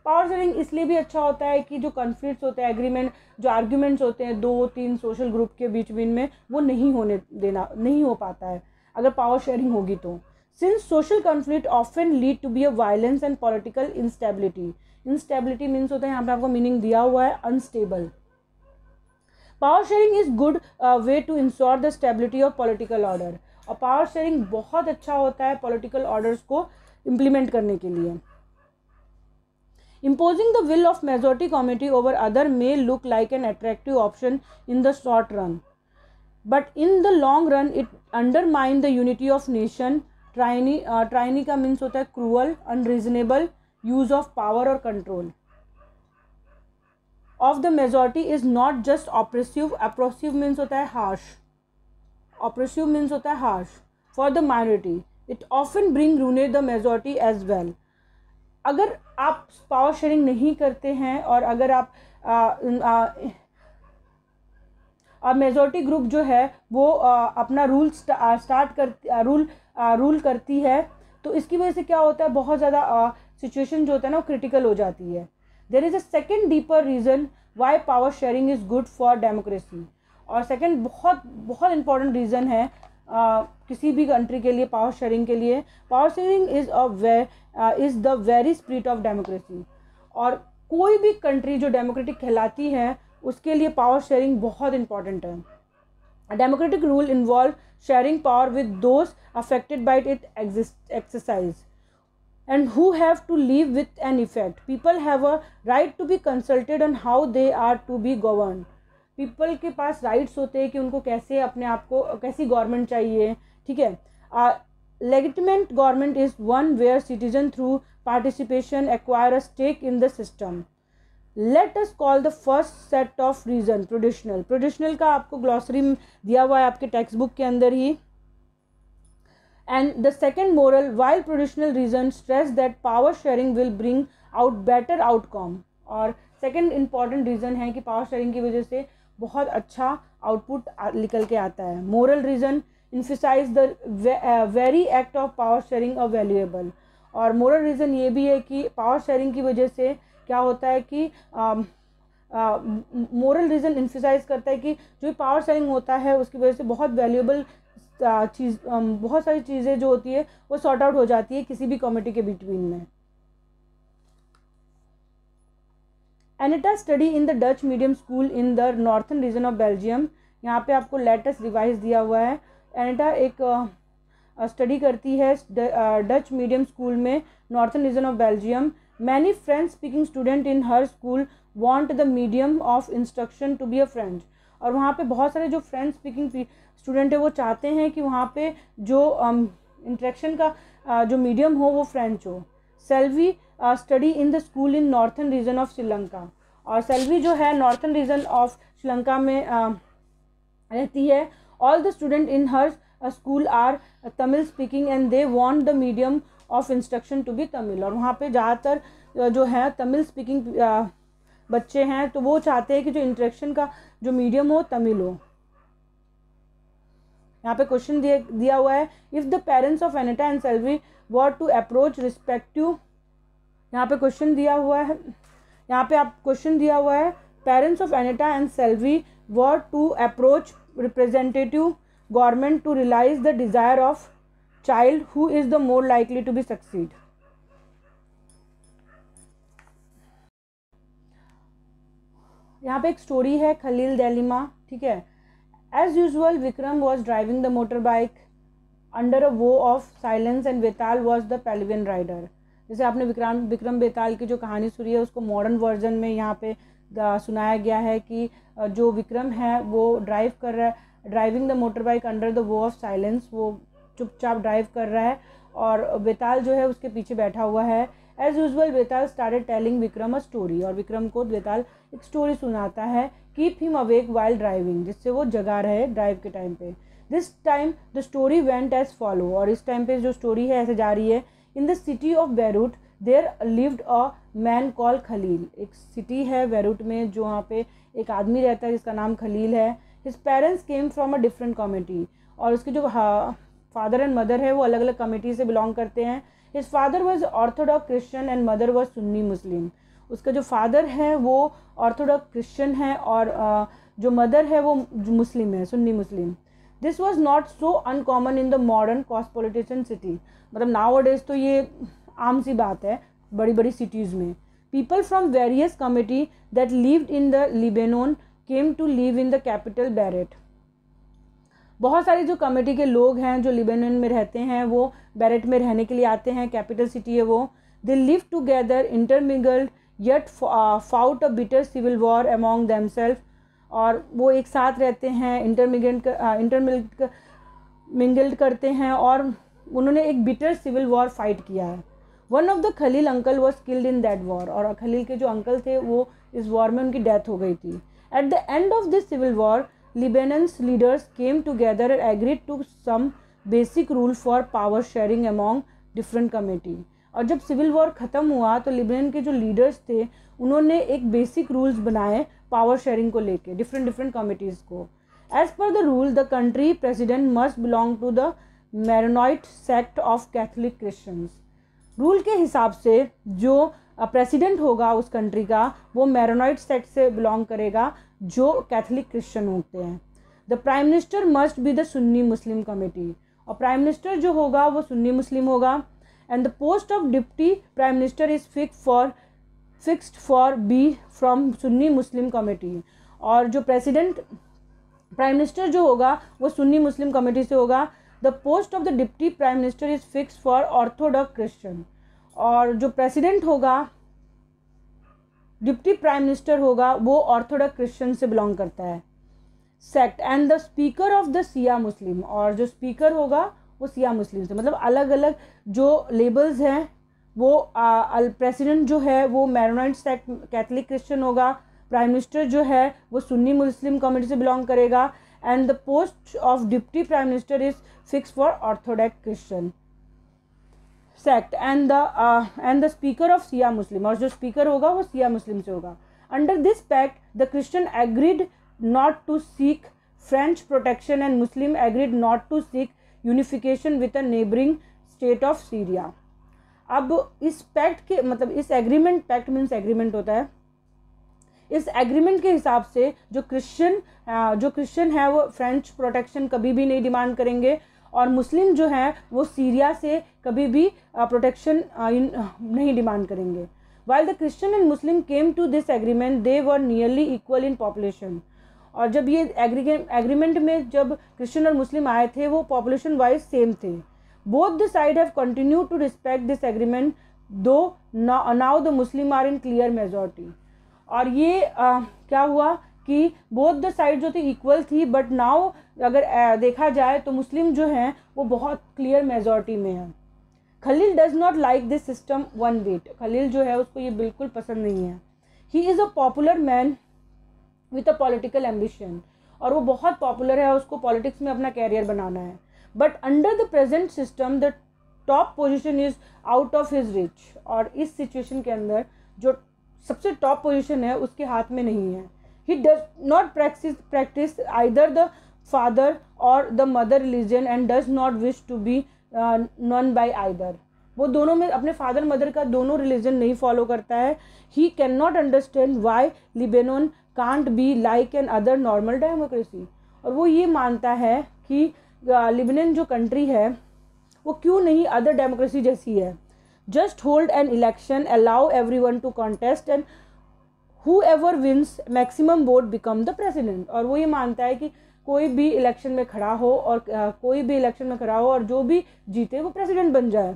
Power sharing इसलिए भी अच्छा होता है कि जो conflicts होते हैं, agreement, जो आर्ग्यूमेंट्स होते हैं 2-3 सोशल ग्रुप के बीच में वो नहीं हो पाता है अगर पावर शेयरिंग होगी तो। Since social conflict often lead to be a violence and political instability. Instability means होता है, यहाँ पे आपको मीनिंग दिया हुआ है unstable. Power sharing is good way to ensure the stability of political order. और पावर शेयरिंग बहुत अच्छा होता है पॉलिटिकल ऑर्डर्स को इम्प्लीमेंट करने के लिए। Imposing the will of majority committee over other may look like an attractive option in the short run, but in the long run it undermines the unity of nation. Tyranny का means होता है cruel, unreasonable use of power or control of the majority is not just oppressive. Oppressive means होता है harsh. Oppressive means होता है harsh for the minority. It often bring ruin the majority as well. अगर आप power sharing नहीं करते हैं और अगर आप मेजॉरिटी ग्रुप जो है वो अपना रूल करती है, तो इसकी वजह से क्या होता है, बहुत ज़्यादा सिचुएशन जो होता है ना वो क्रिटिकल हो जाती है। There is a second deeper reason why power sharing is good for democracy. और सेकेंड बहुत इंपॉर्टेंट रीज़न है किसी भी कंट्री के लिए पावर शेयरिंग के लिए। Power sharing is the very spirit of democracy. और कोई भी कंट्री जो डेमोक्रेटिक कहलाती है उसके लिए पावर शेयरिंग बहुत इंपॉर्टेंट है। Democratic rule involve sharing power with those affected by it exercise and who have to live with an effect. People have a right to be consulted on how they are to be governed. People के पास rights होते हैं कि उनको कैसे अपने आप को कैसी गवर्नमेंट चाहिए, ठीक है। Legitimate government is one where citizen through participation acquire a stake in the system. Let us call the first set of reason prudential. Prudential का आपको ग्लॉसरी दिया हुआ है आपके टेक्स्ट बुक के अंदर ही। And the second moral, while traditional reasons stress that power sharing will bring out better outcome. और second important reason है कि power sharing की वजह से बहुत अच्छा आउटपुट निकल के आता है। moral reason emphasize the very act of power sharing are valuable. और moral reason ये भी है कि power sharing की वजह से क्या होता है कि moral reason emphasize करता है कि जो power sharing होता है उसकी वजह से बहुत valuable बहुत सारी चीज़ें जो होती है वो सॉर्ट आउट हो जाती है किसी भी कमिटी के बिटवीन में। Anita study in the Dutch medium school in the northern region of Belgium. यहाँ पे आपको लेटेस्ट रिवाइज दिया हुआ है। एनिटा एक स्टडी करती है डच मीडियम स्कूल में northern region of Belgium. Many French speaking student in her school want the medium of instruction to be a French. और वहाँ पे बहुत सारे जो फ्रेंच स्पीकिंग स्टूडेंट है वो चाहते हैं कि वहाँ पे जो इंट्रैक्शन का जो मीडियम हो वो फ्रेंच हो। Selvi study in the school in northern region of Sri Lanka. और सेल्वी जो है नॉर्थन रीजन ऑफ श्रीलंका में रहती है। All the student in her school are Tamil speaking and they want the medium of instruction to be Tamil. और वहाँ पे ज़्यादातर जो है तमिल स्पीकिंग बच्चे हैं तो वो चाहते हैं कि जो इंट्रैक्शन का जो मीडियम हो तमिल हो। यहाँ पे क्वेश्चन दिया हुआ है, if the parents of Anita and Selvi were to approach respective. यहाँ पे क्वेश्चन दिया हुआ है, यहाँ पे आप क्वेश्चन दिया हुआ है, parents of Anita and Selvi were to approach representative government to realise the desire of child who is the more likely to be succeed. यहाँ पे एक स्टोरी है खलील दिल्लीमा, ठीक है। As usual Vikram was driving the motorbike under a vow of silence and Betal was the pillion rider. जैसे आपने विक्रम बेताल की जो कहानी सुनी है उसको मॉडर्न वर्जन में यहाँ पे सुनाया गया है कि जो विक्रम है वो ड्राइव कर रहा है, driving the motorbike under the वो ऑफ साइलेंस, वो चुपचाप ड्राइव कर रहा है और बेताल जो है उसके पीछे बैठा हुआ है। As usual Betal started telling Vikram a story. और विक्रम को बेताल एक स्टोरी सुनाता है, keep him awake while driving, जिससे वो जगा रहे ड्राइव के टाइम पे। This time the story went as follow, और इस टाइम पे जो स्टोरी है ऐसे जा रही है. In the city of Beirut there lived a man call Khalil. एक सिटी है बेरूट में जो वहाँ पे एक आदमी रहता है जिसका नाम खलील है. His parents came from a different community, और उसके जो फादर एंड मदर है वो अलग अलग कम्युनिटी से बिलोंग करते हैं. His father was orthodox Christian and mother was Sunni Muslim. उसका जो फादर है वो ऑर्थोडॉक्स क्रिश्चियन है और जो मदर है वो मुस्लिम है, Sunni Muslim. This was not so uncommon in the modern cosmopolitan city. मतलब नाउ डेज तो ये आम सी बात है बड़ी बड़ी सिटीज़ में. People from various community that lived in the Lebanon came to live in the capital Beirut. बहुत सारे जो कम्युनिटी के लोग हैं जो लिबेनन में रहते हैं वो बैरेट में रहने के लिए आते हैं, कैपिटल सिटी है वो. They live together intermingled yet fought a bitter civil war among themselves. और वो एक साथ रहते हैं, इंटरमिंगल्ड करते हैं और उन्होंने एक बिटर सिविल वॉर फाइट किया है. One of the Khalil uncle was killed in that war, और खलील के जो अंकल थे वो इस वॉर में उनकी डेथ हो गई थी. At the end of this civil war Lebanon's leaders came together and agreed to some basic rule for power sharing among different community. और जब सिविल वॉर ख़त्म हुआ तो लिबनन के जो लीडर्स थे उन्होंने एक बेसिक रूल्स बनाए पावर शेयरिंग को लेके डिफरेंट कम्युनिटीज़ को. As per the rule the country president must belong to the Maronite sect of Catholic Christians. Rule के हिसाब से जो प्रेसिडेंट होगा उस कंट्री का वो मैरोनाइट सेक्ट से बिलोंग करेगा जो कैथलिक क्रिश्चियन होते हैं. The prime minister must be the Sunni Muslim committee, और प्राइम मिनिस्टर जो होगा वो सुन्नी मुस्लिम होगा. And the post of deputy prime minister is fixed for be from Sunni Muslim committee. और जो प्रेसिडेंट प्राइम मिनिस्टर जो होगा वो सुन्नी मुस्लिम कमेटी से होगा. The post of the deputy prime minister is fixed for Orthodox Christian, और जो president होगा डिप्टी प्राइम मिनिस्टर होगा वो ऑर्थोडॉक्स क्रिश्चियन से बिलोंग करता है. Sect and the speaker of the Shia Muslim, और जो स्पीकर होगा वो सिया मुस्लिम से. मतलब अलग अलग जो लेबल्स हैं वो प्रेसिडेंट जो है वो मैरोनाइट सेक्ट कैथलिक क्रिश्चियन होगा, प्राइम मिनिस्टर जो है वो सुन्नी मुस्लिम कम्युनिटी से बिलोंग करेगा, and the post of deputy prime minister is fix for Orthodox Christian sect and the speaker of Shia Muslim, और जो स्पीकर होगा वो सिया मुस्लिम से होगा. Under this pact the Christian agreed not to seek French protection and Muslim agreed not to seek unification with a neighbouring state of Syria. अब इस pact के मतलब इस एग्रीमेंट, पैक्ट मीन्स एग्रीमेंट होता है, इस एग्रीमेंट के हिसाब से जो क्रिश्चियन है वो फ्रेंच प्रोटेक्शन कभी भी नहीं डिमांड करेंगे, और मुस्लिम जो हैं वो सीरिया से कभी भी प्रोटेक्शन नहीं डिमांड करेंगे. While the Christian and Muslim came to this agreement they were nearly equal in population. और जब ये एग्रीमेंट में जब क्रिश्चियन और मुस्लिम आए थे वो पॉपुलेशन वाइज सेम थे. Both the side have continue to respect this agreement though now the Muslim are in clear majority. और ये क्या हुआ कि बोथ द साइड जो थी इक्वल थी, बट नाउ अगर देखा जाए तो मुस्लिम जो हैं वो बहुत क्लियर मेजॉरिटी में है. Khalil does not like this system one bit. Khalil जो है उसको ये बिल्कुल पसंद नहीं है. He is a popular man with a political ambition, और वो बहुत पॉपुलर है, उसको पॉलिटिक्स में अपना कैरियर बनाना है. But under the present system the top position is out of his rich. और इस सिचुएशन के अंदर जो सबसे टॉप पोजिशन है उसके हाथ में नहीं है. He does not practice either the father or the mother religion and does not wish to be known by either. वो दोनों में अपने फादर मदर का दोनों रिलीजन नहीं फॉलो करता है. He cannot understand why Lebanon can't be like an other normal democracy. और वो ये मानता है कि लिबनन जो कंट्री है वो क्यों नहीं अदर डेमोक्रेसी जैसी है. Just hold an election, allow everyone to contest and whoever wins maximum vote become the president. और वो ये मानता है कि कोई भी इलेक्शन में खड़ा हो और जो भी जीते वो प्रेसिडेंट बन जाए.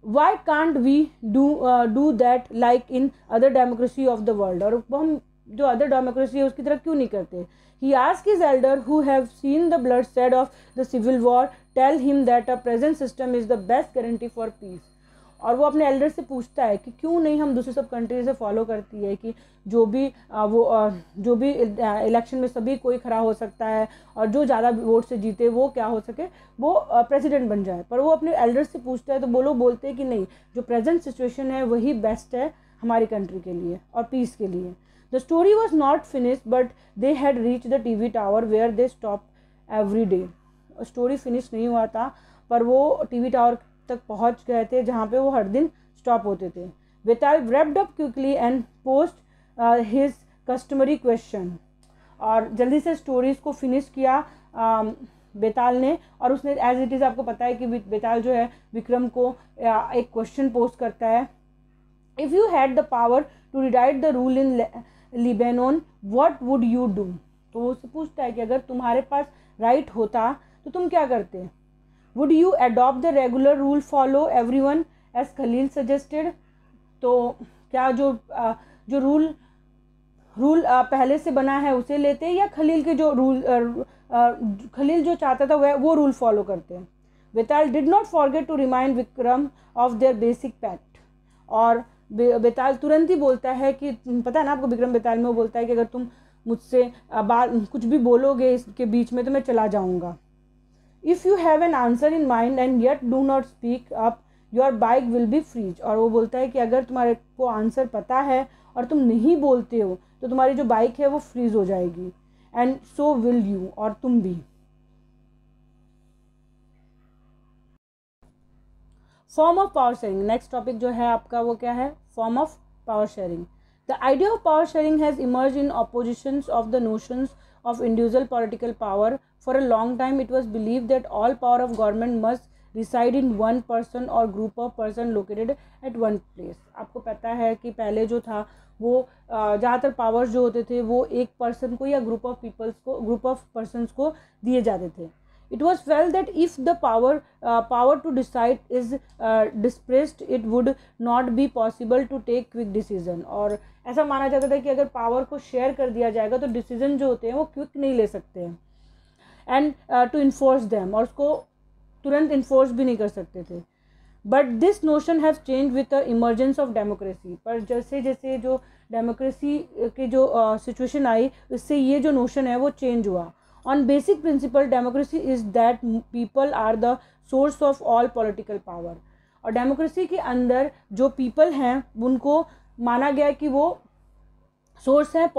Why can't we do that like in other democracy of the world? और वो हम जो अदर डेमोक्रेसी है उसकी तरह क्यों नहीं करते. He asked his elder who have seen the bloodshed of the civil war tell him that a present system is the best guarantee for peace. और वो अपने एल्डर से पूछता है कि क्यों नहीं हम दूसरी सब कंट्री से फॉलो करती है कि जो भी इलेक्शन में सभी कोई खड़ा हो सकता है और जो ज़्यादा वोट से जीते वो क्या हो सके, वो प्रेसिडेंट बन जाए। पर वो अपने एल्डर से पूछता है तो वो लोग बोलते हैं कि नहीं, जो प्रेजेंट सिचुएशन है वही बेस्ट है हमारी कंट्री के लिए और पीस के लिए। The story was not finished but they had reach the TV tower where they stop every day. Story finish नहीं हुआ था पर वो टीवी टावर तक पहुंच गए थे जहाँ पे वो हर दिन स्टॉप होते थे। बेताल wrapped up quickly and posed his customary question। और जल्दी से स्टोरीज को फिनिश किया बेताल ने, और उसने एज इट इज़, आपको पता है कि बेताल जो है विक्रम को एक क्वेश्चन पोस्ट करता है, if you had the power to rewrite the rule in Lebanon what would you do. तो वो उससे पूछता है कि अगर तुम्हारे पास राइट होता तो तुम क्या करते। Would you adopt the regular rule follow everyone as Khalil suggested. तो क्या जो रूल पहले से बना है उसे लेते या खलील के जो खलील जो चाहता था वो रूल फॉलो करते हैं। Betal did not forget to remind Vikram of their basic pact. और बेताल तुरंत ही बोलता है कि पता है ना आपको, विक्रम बेताल में वो बोलता है कि अगर तुम मुझसे कुछ भी बोलोगे इसके बीच में तो मैं चला जाऊंगा। If you have an answer in mind and yet do not speak up your bike will be freeze. और वो बोलता है कि अगर तुम्हारे को आंसर पता है और तुम नहीं बोलते हो तो तुम्हारी जो बाइक है वो फ्रीज हो जाएगी, एंड सो विल यू, और तुम भी। Form of power sharing, next topic जो है आपका वो क्या है, form of power sharing. The idea of power sharing has emerge in opposition's of the notions of individual political power. For a long time it was believed that all power of government must reside in one person or group of person located at one place। आपको पता है कि पहले जो था वो ज़्यादातर powers जो होते थे वो एक पर्सन को या ग्रुप ऑफ पर्सनस को दिए जाते थे। It was felt that if the power to decide is dispersed, it would not be possible to take quick decision। और ऐसा माना जाता था कि अगर पावर को शेयर कर दिया जाएगा तो डिसीजन जो होते हैं वो क्विक नहीं ले सकते हैं, एंड टू इन्फोर्स देम, और उसको तुरंत इन्फोर्स भी नहीं कर सकते थे। But this notion have change with the emergence of democracy. पर जैसे जैसे जो डेमोक्रेसी की जो सिचुएशन आई इससे ये जो नोशन है वो चेंज हुआ। On basic principle, democracy is that people are the source of all political power। और डेमोक्रेसी के अंदर जो पीपल हैं उनको माना गया कि वो सोर्स हैं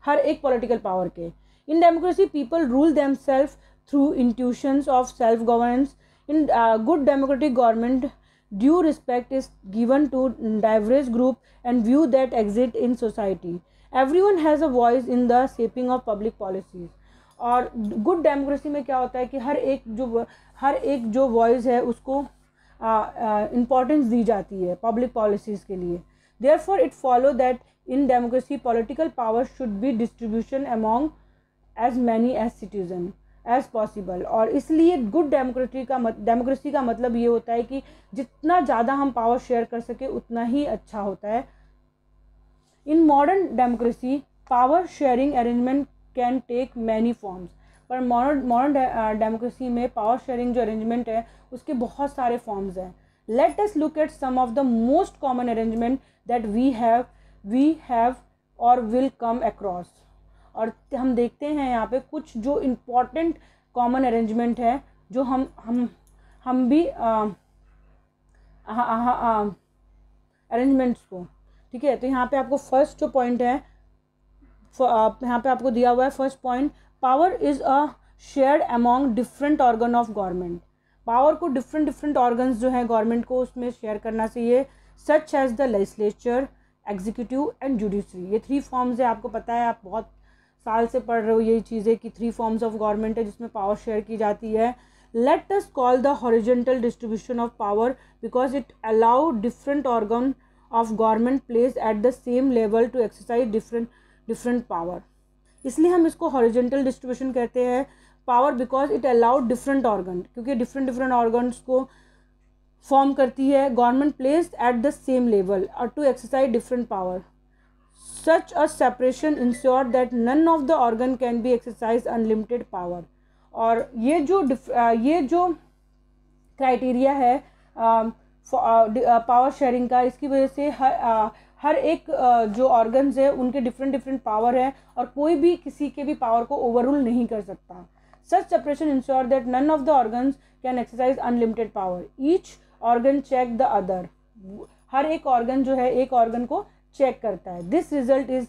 हर एक पॉलिटिकल पावर के। In democracy people rule themselves through institutions of self governance. In good democratic government due respect is given to diverse group and view that exist in society. Everyone has a voice in the shaping of public policies. और good democracy में क्या होता है कि हर एक जो voice है उसको इम्पॉर्टेंस दी जाती है पब्लिक पॉलिसीज़ के लिए। Therefore it follow that in democracy political power should be distribution among as many as citizen as possible. और इसलिए गुड डेमोक्रेसी का मतलब ये होता है कि जितना ज़्यादा हम पावर शेयर कर सके उतना ही अच्छा होता है। In modern democracy power sharing arrangement can take many forms. पर मॉडर्न डेमोक्रेसी में पावर शेयरिंग जो अरेंजमेंट है उसके बहुत सारे फॉर्म्स हैं। Let us look at some of the most common arrangement that we have और विल कम अक्रॉस। और हम देखते हैं यहाँ पे कुछ जो इम्पॉर्टेंट कॉमन अरेंजमेंट है जो हम भी अरेंजमेंट्स को, ठीक है। तो यहाँ पे आपको फर्स्ट जो पॉइंट है यहाँ पे आपको दिया हुआ है first point, power is a shared among different organ of government. Power को डिफरेंट ऑर्गन्स जो हैं गवर्नमेंट को उसमें शेयर करना चाहिए, such as the legislature, executive and judiciary. ये 3 फॉर्म्स है, आपको पता है, आप बहुत साल से पढ़ रहे हो यही चीज़ें कि 3 फॉर्म्स ऑफ गवर्नमेंट है जिसमें पावर शेयर की जाती है। Let us call the horizontal distribution of power because it allow different organ of government place at the same level to exercise different power. इसलिए हम इसको हॉरिजॉन्टल डिस्ट्रीब्यूशन कहते हैं power, because it allowed different organ, क्योंकि different organs को form करती है government place at the same level और to exercise different power. Such a separation ensure that none of the organ can be exercise unlimited power. और ये जो criteria है power sharing का, इसकी वजह से हर एक जो ऑर्गन्स है उनके डिफरेंट डिफरेंट पावर है और कोई भी किसी के भी पावर को ओवररूल नहीं कर सकता. Such separation ensure that none of the organs can exercise unlimited power. Each organ check the other. हर एक ऑर्गन जो है एक ऑर्गन को चेक करता है. This result is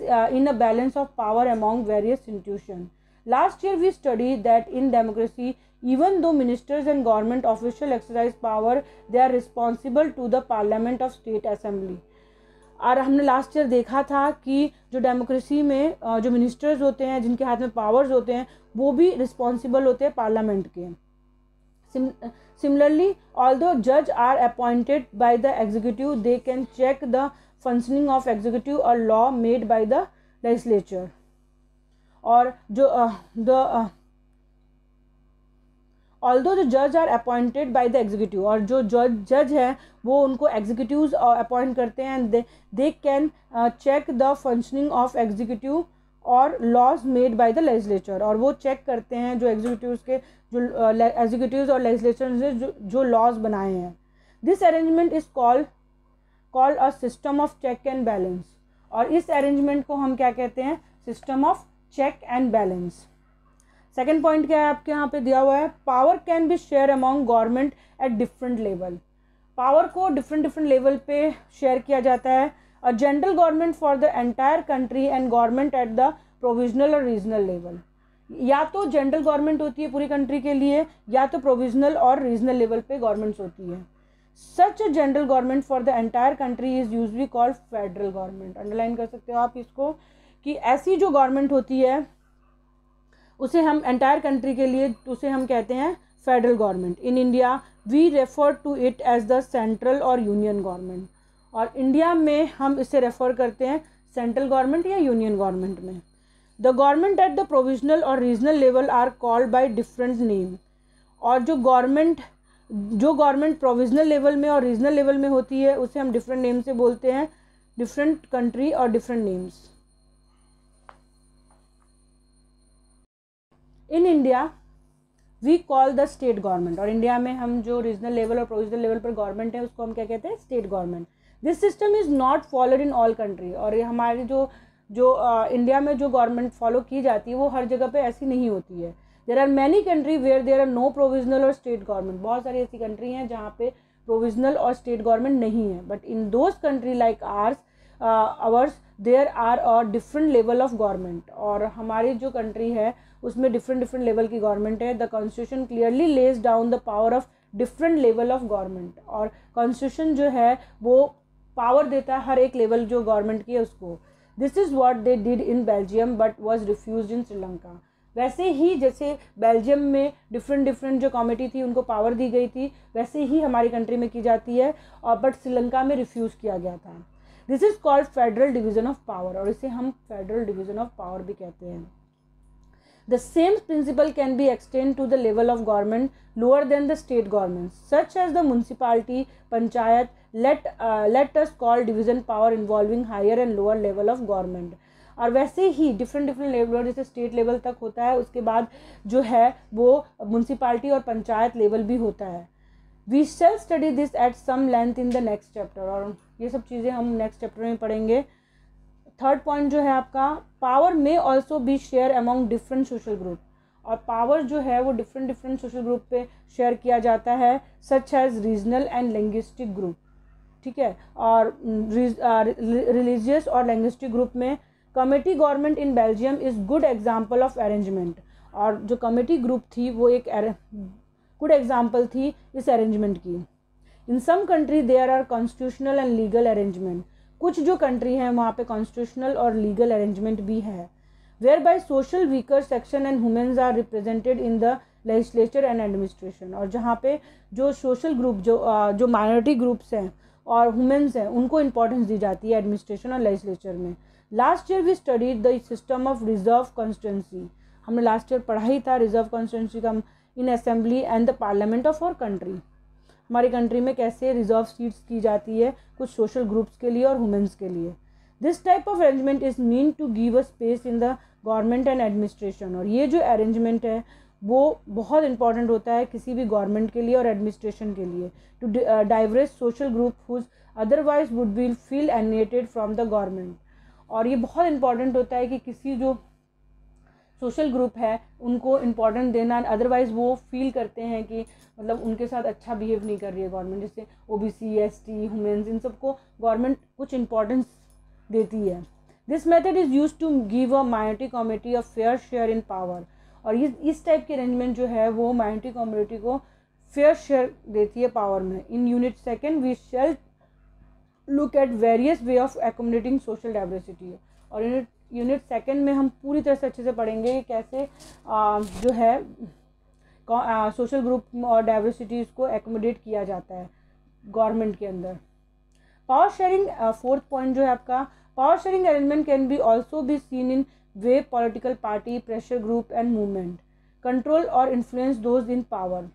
in a balance of power among various institution. Last year we study that in democracy even though ministers and government officials exercise power, they are responsible to the parliament of state assembly. और हमने last year देखा था कि जो democracy में जो ministers होते हैं जिनके हाथ में पावर्स होते हैं वो भी रिस्पॉन्सिबल होते हैं पार्लियामेंट के. सिमिलरली ऑल्दो जज are appointed by the executive, they can check the functioning of executive और law made by the legislature. और जो ऑल्दो द जज are appointed by the executive, और जो जज है वो उनको एग्जीक्यूटिव्स अपॉइंट करते हैं. They can check the functioning of executive और laws made by the legislature, और वो चेक करते हैं जो एग्जीक्यूटिव्स के जो एग्जीक्यूटिव्स और लेजिस्लेचर ने जो लॉज बनाए हैं. This arrangement is called a system of check and balance. और इस अरेंजमेंट को हम क्या कहते हैं? System of check and balance. Second point क्या है आपके यहाँ पे दिया हुआ है? Power can be share among government at different level. Power को डिफरेंट लेवल पे शेयर किया जाता है. A general government for the entire country and government at the provisional और रीजनल लेवल. या तो जनरल गवर्नमेंट होती है पूरी कंट्री के लिए, या तो प्रोविजनल और रीजनल लेवल पे गवर्नमेंट्स होती है. Such a general government for the entire country is usually called federal government. Underline कर सकते हो आप इसको कि ऐसी जो गवर्नमेंट होती है उसे हम एंटायर कंट्री के लिए उसे हम कहते हैं federal government. In India we refer to it as the central और यूनियन गवर्नमेंट. और इंडिया में हम इसे रेफर करते हैं सेंट्रल गवर्नमेंट या यूनियन गवर्नमेंट में. The government at the provisional और regional level are called by different name. और जो गवर्नमेंट प्रोविजनल लेवल में और रीजनल लेवल में होती है उसे हम डिफरेंट नेम से बोलते हैं. डिफरेंट कंट्री और different names. In India we call the state government. और इंडिया में हम जो रीजनल लेवल और प्रोविजनल लेवल पर गवर्नमेंट है उसको हम क्या कहते हैं? State government. This system is not followed in all country. और ये हमारी जो इंडिया में जो गवर्नमेंट फॉलो की जाती है वो हर जगह पे ऐसी नहीं होती है. There are many country where there are no provisional और स्टेट गवर्नमेंट. बहुत सारी ऐसी कंट्री हैं जहाँ पे प्रोविजनल और स्टेट गवर्नमेंट नहीं है. But in those country like ours there are a different level of government. और हमारी जो कंट्री है उसमें डिफरेंट लेवल की गवर्नमेंट है. The constitution clearly lays down the power of different level of government. और कॉन्स्टिट्यूशन जो है वो पावर देता है हर एक लेवल जो गवर्नमेंट की है उसको. This is what they did in Belgium but was refused in Sri Lanka. वैसे ही जैसे बेल्जियम में डिफरेंट जो कमेटी थी उनको पावर दी गई थी वैसे ही हमारी कंट्री में की जाती है. और बट श्रीलंका में रिफ्यूज़ किया गया था. This is called federal division of power. और इसे हम फेडरल डिवीजन ऑफ पावर भी कहते हैं. The same principle can be extended to the level of government lower than the state governments, such as the municipality, panchayat. Let us call division power involving higher and lower level of government. और वैसे ही different level जैसे state level तक होता है उसके बाद जो है वो म्यूनसिपाल्टी और पंचायत लेवल भी होता है. We shall study this at some length in the next chapter. और ये सब चीज़ें हम नेक्स्ट चैप्टर में पढ़ेंगे. थर्ड पॉइंट जो है आपका, power may also be share among different social group. और पावर जो है वो डिफरेंट सोशल ग्रुप पे शेयर किया जाता है, such as regional and linguistic group. ठीक है. और रिलीजियस और लैंग्विस्टिक ग्रुप में committee government in Belgium is good example of arrangement. और जो कमेटी ग्रुप थी वो एक गुड एग्जाम्पल थी इस अरेंजमेंट की. In some country there are constitutional and legal arrangement. कुछ जो कंट्री हैं वहाँ पे कॉन्स्टिट्यूशनल और लीगल अरेंजमेंट भी है. Where by social weaker section and womens are represented in the legislature and administration. और जहाँ पे जो सोशल ग्रुप जो माइनॉरिटी ग्रुप्स हैं और वुमेन्स हैं उनको इंपॉर्टेंस दी जाती है एडमिनिस्ट्रेशन और लेजिस्लेचर में. Last year we studied the system of reserve constituency. हमने लास्ट ईयर पढ़ा ही था रिजर्व कॉन्स्टिट्यूंसी का in assembly and the parliament of our country. हमारी कंट्री में कैसे रिजर्व सीट्स की जाती है कुछ सोशल ग्रुप्स के लिए और वुमेन्स के लिए. This type of arrangement is mean to give a space in the government and administration. और ये जो अरेंजमेंट है वो बहुत इंपॉर्टेंट होता है किसी भी गवर्नमेंट के लिए और एडमिनिस्ट्रेशन के लिए, to diverse social group whose otherwise would be feel alienated from the government. और ये बहुत इंपॉर्टेंट होता है कि किसी जो सोशल ग्रुप है उनको इम्पोर्टेंट देना, अदरवाइज़ वो फील करते हैं कि मतलब उनके साथ अच्छा बिहेव नहीं कर रही है गवर्नमेंट, जैसे ओबीसी, एसटी, वुमेन्स, इन सबको गवर्नमेंट कुछ इंपॉर्टेंस देती है। This method is use to give a minority community a fair share in power. और इस टाइप की अरेंजमेंट जो है वो माइनॉरिटी कम्युनिटी को फेयर शेयर देती है पावर में। In unit second we shall look at various way of accommodating social diversity. और यूनिट सेकेंड में हम पूरी तरह से अच्छे से पढ़ेंगे कि कैसे जो है सोशल ग्रुप और डाइवर्सिटीज़ को एकोमोडेट किया जाता है गवर्नमेंट के अंदर। पावर शेयरिंग, फोर्थ पॉइंट जो है आपका, power sharing arrangement can be also be seen in way political party, pressure group and movement control और influence those in power.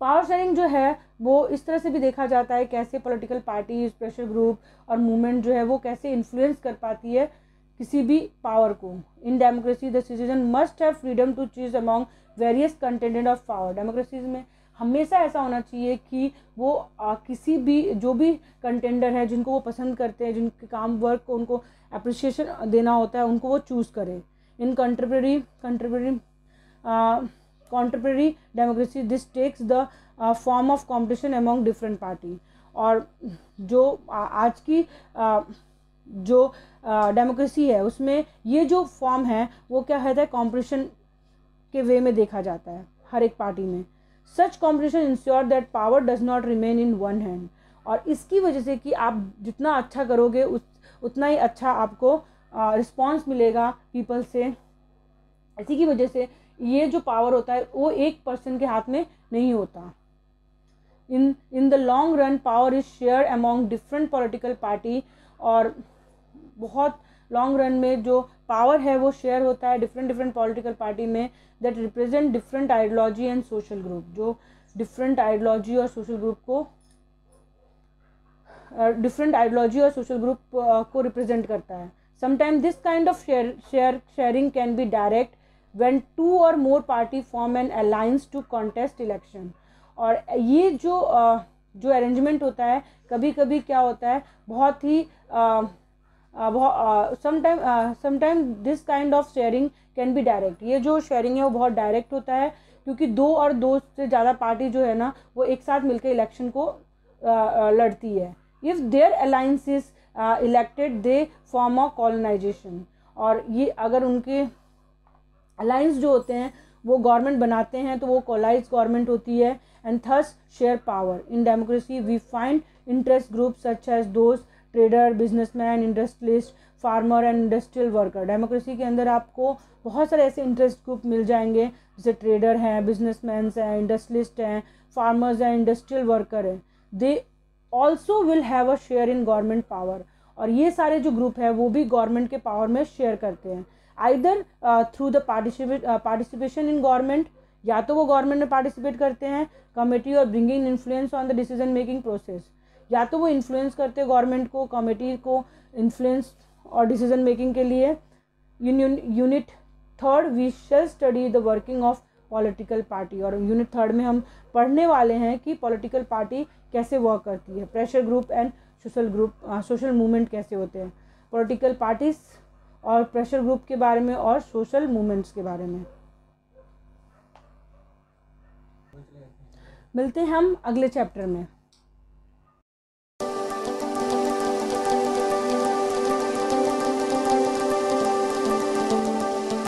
Power sharing जो है वो इस तरह से भी देखा जाता है कैसे पॉलिटिकल पार्टीज, प्रेशर ग्रुप और मूवमेंट जो है वो कैसे इन्फ्लुएंस कर पाती है किसी भी पावर को। In democracy the citizen must have freedom to choose among various contenders of power. Democracy में हमेशा ऐसा होना चाहिए कि वो किसी भी जो भी कंटेंडर है जिनको वो पसंद करते हैं, जिनके काम वर्क को उनको अप्रिसिएशन देना होता है, उनको वो चूज़ करें। In contemporary democracy this takes the form of competition among different party. और जो आज की जो डेमोक्रेसी है उसमें ये जो फॉर्म है वो क्या है, कॉम्पिटिशन के वे में देखा जाता है हर एक पार्टी में। Such competition ensure that power does not remain in one hand. और इसकी वजह से कि आप जितना अच्छा करोगे उतना ही अच्छा आपको रिस्पॉन्स मिलेगा पीपल से। इसी की वजह से ये जो पावर होता है वो एक पर्सन के हाथ में नहीं होता। In the long run power is share among different political party. और बहुत लॉन्ग रन में जो पावर है वो शेयर होता है डिफरेंट पॉलिटिकल पार्टी में that represent different ideology and social group, जो डिफरेंट आइडियोलॉजी और सोशल ग्रुप को रिप्रेजेंट करता है। Sometime this kind of sharing can be direct when two or more party form an alliance to contest election। और ये जो arrangement होता है कभी कभी क्या होता है बहुत ही sometime this kind of sharing can be direct. ये जो शेयरिंग है वो बहुत डायरेक्ट होता है क्योंकि दो से ज़्यादा पार्टी जो है ना वो एक साथ मिलकर इलेक्शन को लड़ती है। If their alliance is elected they form a colonization. और ये अगर उनके अलायंस जो होते हैं वो गवर्नमेंट बनाते हैं तो वो कोलाइज गवर्नमेंट होती है। And thus share power. In democracy we find interest group such as those trader, businessman, industrialist, farmer and industrial worker. Democracy के अंदर आपको बहुत सारे ऐसे इंटरेस्ट ग्रुप मिल जाएंगे जैसे ट्रेडर हैं, बिजनेसमैन हैं, इंडस्ट्रियलिस्ट हैं, फार्मर्स हैं, इंडस्ट्रियल वर्कर हैं। They also will have a share in government power. और ये सारे जो ग्रुप है वो भी गवर्नमेंट के पावर में शेयर करते हैं। Either through the participation in government, या तो वो गवर्नमेंट में पार्टिसिपेट करते हैं कमेटी और bringing influence on the decision making process, या तो वो इन्फ्लुएंस करते हैं गवर्नमेंट को, कमेटी को इन्फ्लुएंस और डिसीजन मेकिंग के लिए। Unit third we shall study the working of political party. और यूनिट थर्ड में हम पढ़ने वाले हैं कि पॉलिटिकल पार्टी कैसे वर्क करती है, pressure group and social movement कैसे होते हैं, पॉलिटिकल पार्टीज और प्रेशर ग्रुप के बारे में और सोशल मूवमेंट्स के बारे में। मिलते हैं हम अगले चैप्टर में।